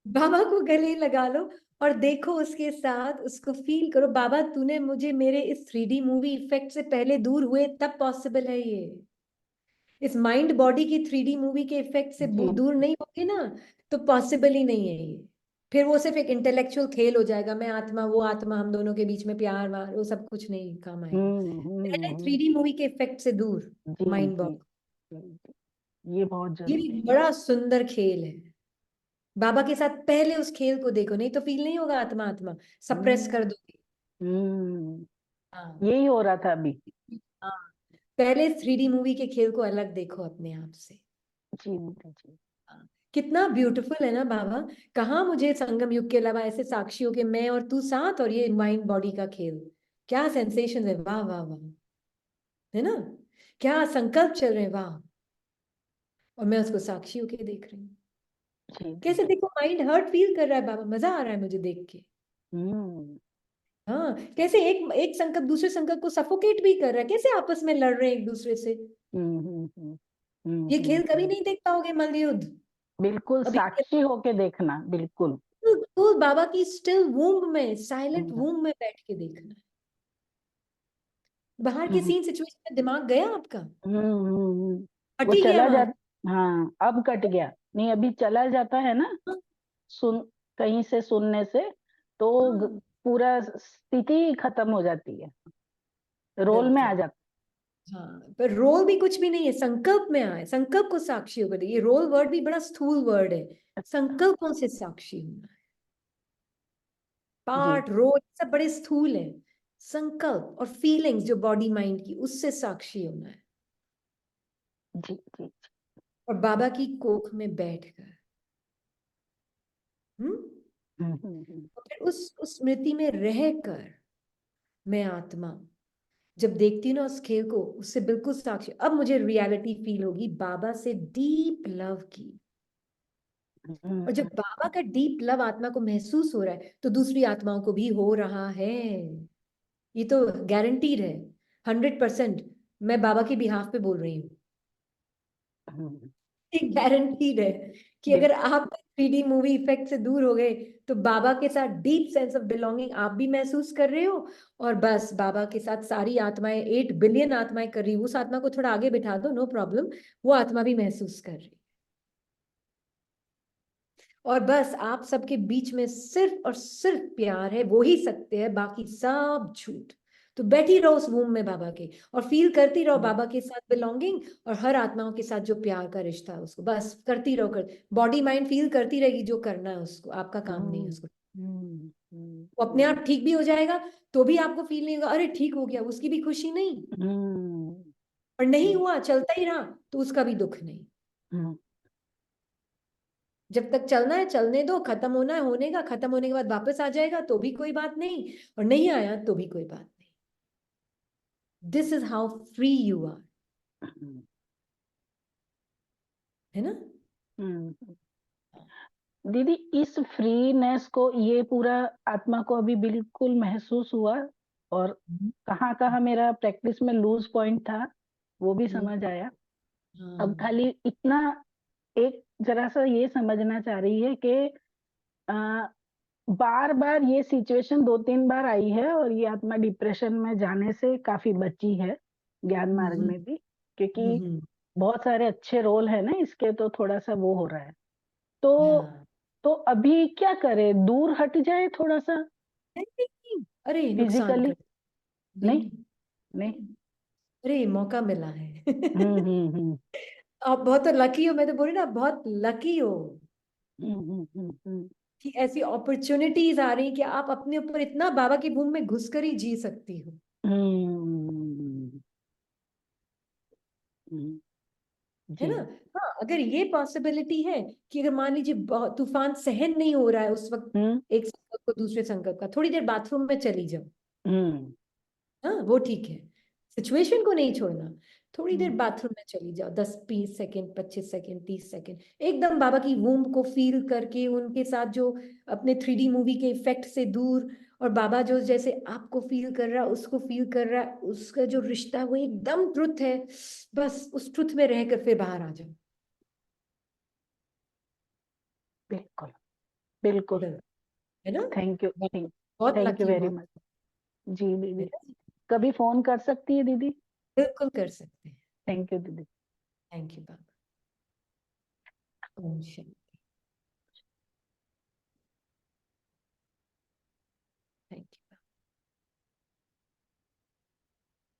बाबा को गले लगा लो और देखो उसके साथ, उसको फील करो, बाबा तूने मुझे मेरे इस 3D मूवी इफेक्ट से पहले दूर हुए तब पॉसिबल है ये। इस माइंड बॉडी की 3D मूवी के इफेक्ट से
जी
दूर नहीं होगे ना, तो पॉसिबल ही नहीं है ये। फिर वो सिर्फ एक इंटेलेक्चुअल खेल हो जाएगा, मैं आत्मा वो आत्मा, हम दोनों के बीच में प्यार वार, वो सब कुछ नहीं काम आएगा। पहले 3D मूवी के इफेक्ट से दूर
जी
माइंड
जी
बॉडी।
जी, ये बहुत
ये
जरूरी
भी
है।
बड़ा सुंदर खेल है। बाबा के साथ पहले उस खेल को देखो, नहीं तो फील नहीं होगा आत्मा आत्मा, सप्रेस कर दोगे।
हम्म,
हाँ
यही हो रहा था अभी।
हाँ, पहले 3D मूवी के खेल को अलग देखो अपने आप से।
जी जी।
हाँ, कितना ब्यूटीफुल है ना बाबा। कहाँ मुझे संगम युग के अलावा ऐसे साक्षियों के मैं और तू साथ, और ये माइंड बॉडी का खेल, क्या सेंसेशन है, वाह वाह वाह, है ना। क्या संकल्प चल रहे हैं, वाह। और मैं उसको साक्षियों के देख रही हूँ।
जी
कैसे देखो, माइंड हर्ट फील कर रहा है बाबा, मजा आ रहा है मुझे देख के।
हम्म
हाँ, कैसे एक एक संकल्प दूसरे संकल्प को सफोकेट भी कर रहा है, कैसे आपस में लड़ रहे हैं एक दूसरे से।
हम्म हम्म हम्म
ये खेल कभी
हम्म।
नहीं देख पाओगे, मलयुद्ध।
बिल्कुल
अभी
साक्षी होके देखना, बिल्कुल।
तो बाबा की स्टिल वूम्ब में, साइलेंट
हम्म
वूम्ब में बैठ के देखना है। बाहर के
हम्म
सीन सिचुएशन में दिमाग गया आपका, हट
वो
ही गया
चला
वहां
जा, हाँ अब कट गया, नहीं अभी चला जाता है ना,
से।
सुन, कहीं से सुनने से तो
हाँ
पूरा स्थिति ही खत्म हो जाती है, रोल में आ
बिल्कुल।
जाता
हाँ, पर रोल भी कुछ भी नहीं है, संकल्प में आए, संकल्प को साक्षी होकर देखिए। रोल वर्ड भी बड़ा स्थूल वर्ड है,
है।
संकल्पों से साक्षी होना है।
जी
पार्ट रोल सब बड़े स्थूल है, संकल्प और फीलिंग्स जो बॉडी माइंड की, उससे साक्षी होना है।
जी जी।
और बाबा की कोख में बैठकर, हम्म,
हम्म।
और फिर उस स्मृति में रहकर मैं आत्मा जब देखती हूँ ना उस खेल को, उससे बिल्कुल साक्षी, अब मुझे रियलिटी फील होगी बाबा से डीप लव की। और जब बाबा का डीप लव आत्मा को महसूस हो रहा है, तो दूसरी आत्माओं को भी हो रहा है। ये तो गारंटीड है, 100%। मैं बाबा की बिहाफ पे बोल रही हूँ, गारंटीड है कि अगर आप 3D मूवी इफेक्ट से दूर हो गए, तो बाबा के साथ डीप सेंस ऑफ बिलोंगिंग आप भी महसूस कर रहे हो। और बस बाबा के साथ सारी आत्माएं, 8 बिलियन आत्माएं कर रही, उस आत्मा को थोड़ा आगे बिठा दो, नो प्रॉब्लम, वो आत्मा भी महसूस कर रही। और बस आप सबके बीच में सिर्फ और सिर्फ प्यार है, वो ही सत्य है, बाकी सब झूठ। तो बैठी रहो उस वूम में बाबा के, और फील करती रहो बाबा के साथ बिलोंगिंग, और हर आत्माओं के साथ जो प्यार का रिश्ता है उसको बस करती रहो, कर बॉडी माइंड फील करती रहेगी, जो करना है उसको, आपका काम नहीं है उसको। वो अपने आप ठीक भी हो जाएगा, तो भी आपको फील नहीं होगा अरे ठीक हो गया, उसकी भी खुशी नहीं। और नहीं हुआ, चलता ही रहा, तो उसका भी दुख नहीं। जब तक चलना है चलने दो, खत्म होना है होने का, खत्म होने के बाद वापस आ जाएगा तो भी कोई बात नहीं, और नहीं आया तो भी कोई बात नहीं। This is how free you are, है ना?
दीदी इस फ्रीनेस को, ये पूरा आत्मा को अभी बिल्कुल महसूस हुआ, और कहाँ कहाँ मेरा प्रैक्टिस में लूज पॉइंट था वो भी समझ आया। अब
हाँ,
खाली इतना एक जरा सा ये समझना चाह रही है कि बार बार ये सिचुएशन 2-3 बार आई है, और ये आत्मा डिप्रेशन में जाने से काफी बची है ज्ञान मार्ग में भी, क्योंकि बहुत सारे अच्छे रोल है ना इसके, तो थोड़ा सा वो हो रहा है।
हाँ।
तो अभी क्या करे, दूर हट जाए थोड़ा सा
नहीं, अरे नुकसान
फिजिकली?
कर, नहीं
नहीं नहीं।
अरे मौका मिला है।
हम्म।
आप बहुत लकी हो, मैं तो बोल रही ना, आप बहुत लकी हो
हम्म।
कि ऐसी अपॉर्चुनिटीज आ रही कि आप अपने ऊपर इतना बाबा की भूमि में घुसकर ही जी सकती हो। है
जी।
ना? हाँ, अगर ये पॉसिबिलिटी है कि अगर मान लीजिए तूफान सहन नहीं हो रहा है उस वक्त, एक संकल्प को दूसरे संकल्प का, थोड़ी देर बाथरूम में चली जाओ, हाँ वो ठीक है, सिचुएशन को नहीं छोड़ना, थोड़ी देर बाथरूम में चली जाओ, 10-20 सेकेंड, 25 सेकेंड, 30 सेकेंड, एकदम बाबा की वूम को फील करके, उनके साथ जो अपने 3D मूवी के इफेक्ट से दूर, और बाबा जो जैसे आपको फील कर रहा है उसको फील कर रहा है, उसका जो रिश्ता है वो एकदम ट्रुथ है, बस उस ट्रुथ में रहकर फिर बाहर आ जाओ।
बिल्कुल बिल्कुल।
है ना?
थैंक यू,
बहुत
थैंक यू
लकी,
वेरी
बहुत,
मच। जी
है
दीदी,
ना?
कभी फोन कर सकती है दीदी?
बिल्कुल कर सकते हैं।
थैंक यू दीदी।
थैंक यू बाबा। ओम शांति। Thank you.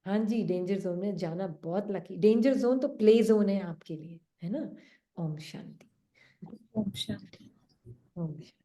हाँ जी, डेंजर जोन में जाना बहुत लकी, डेंजर जोन तो प्ले जोन है आपके लिए, है ना? ओम शांति।
ओम शांति।
ओम शांति।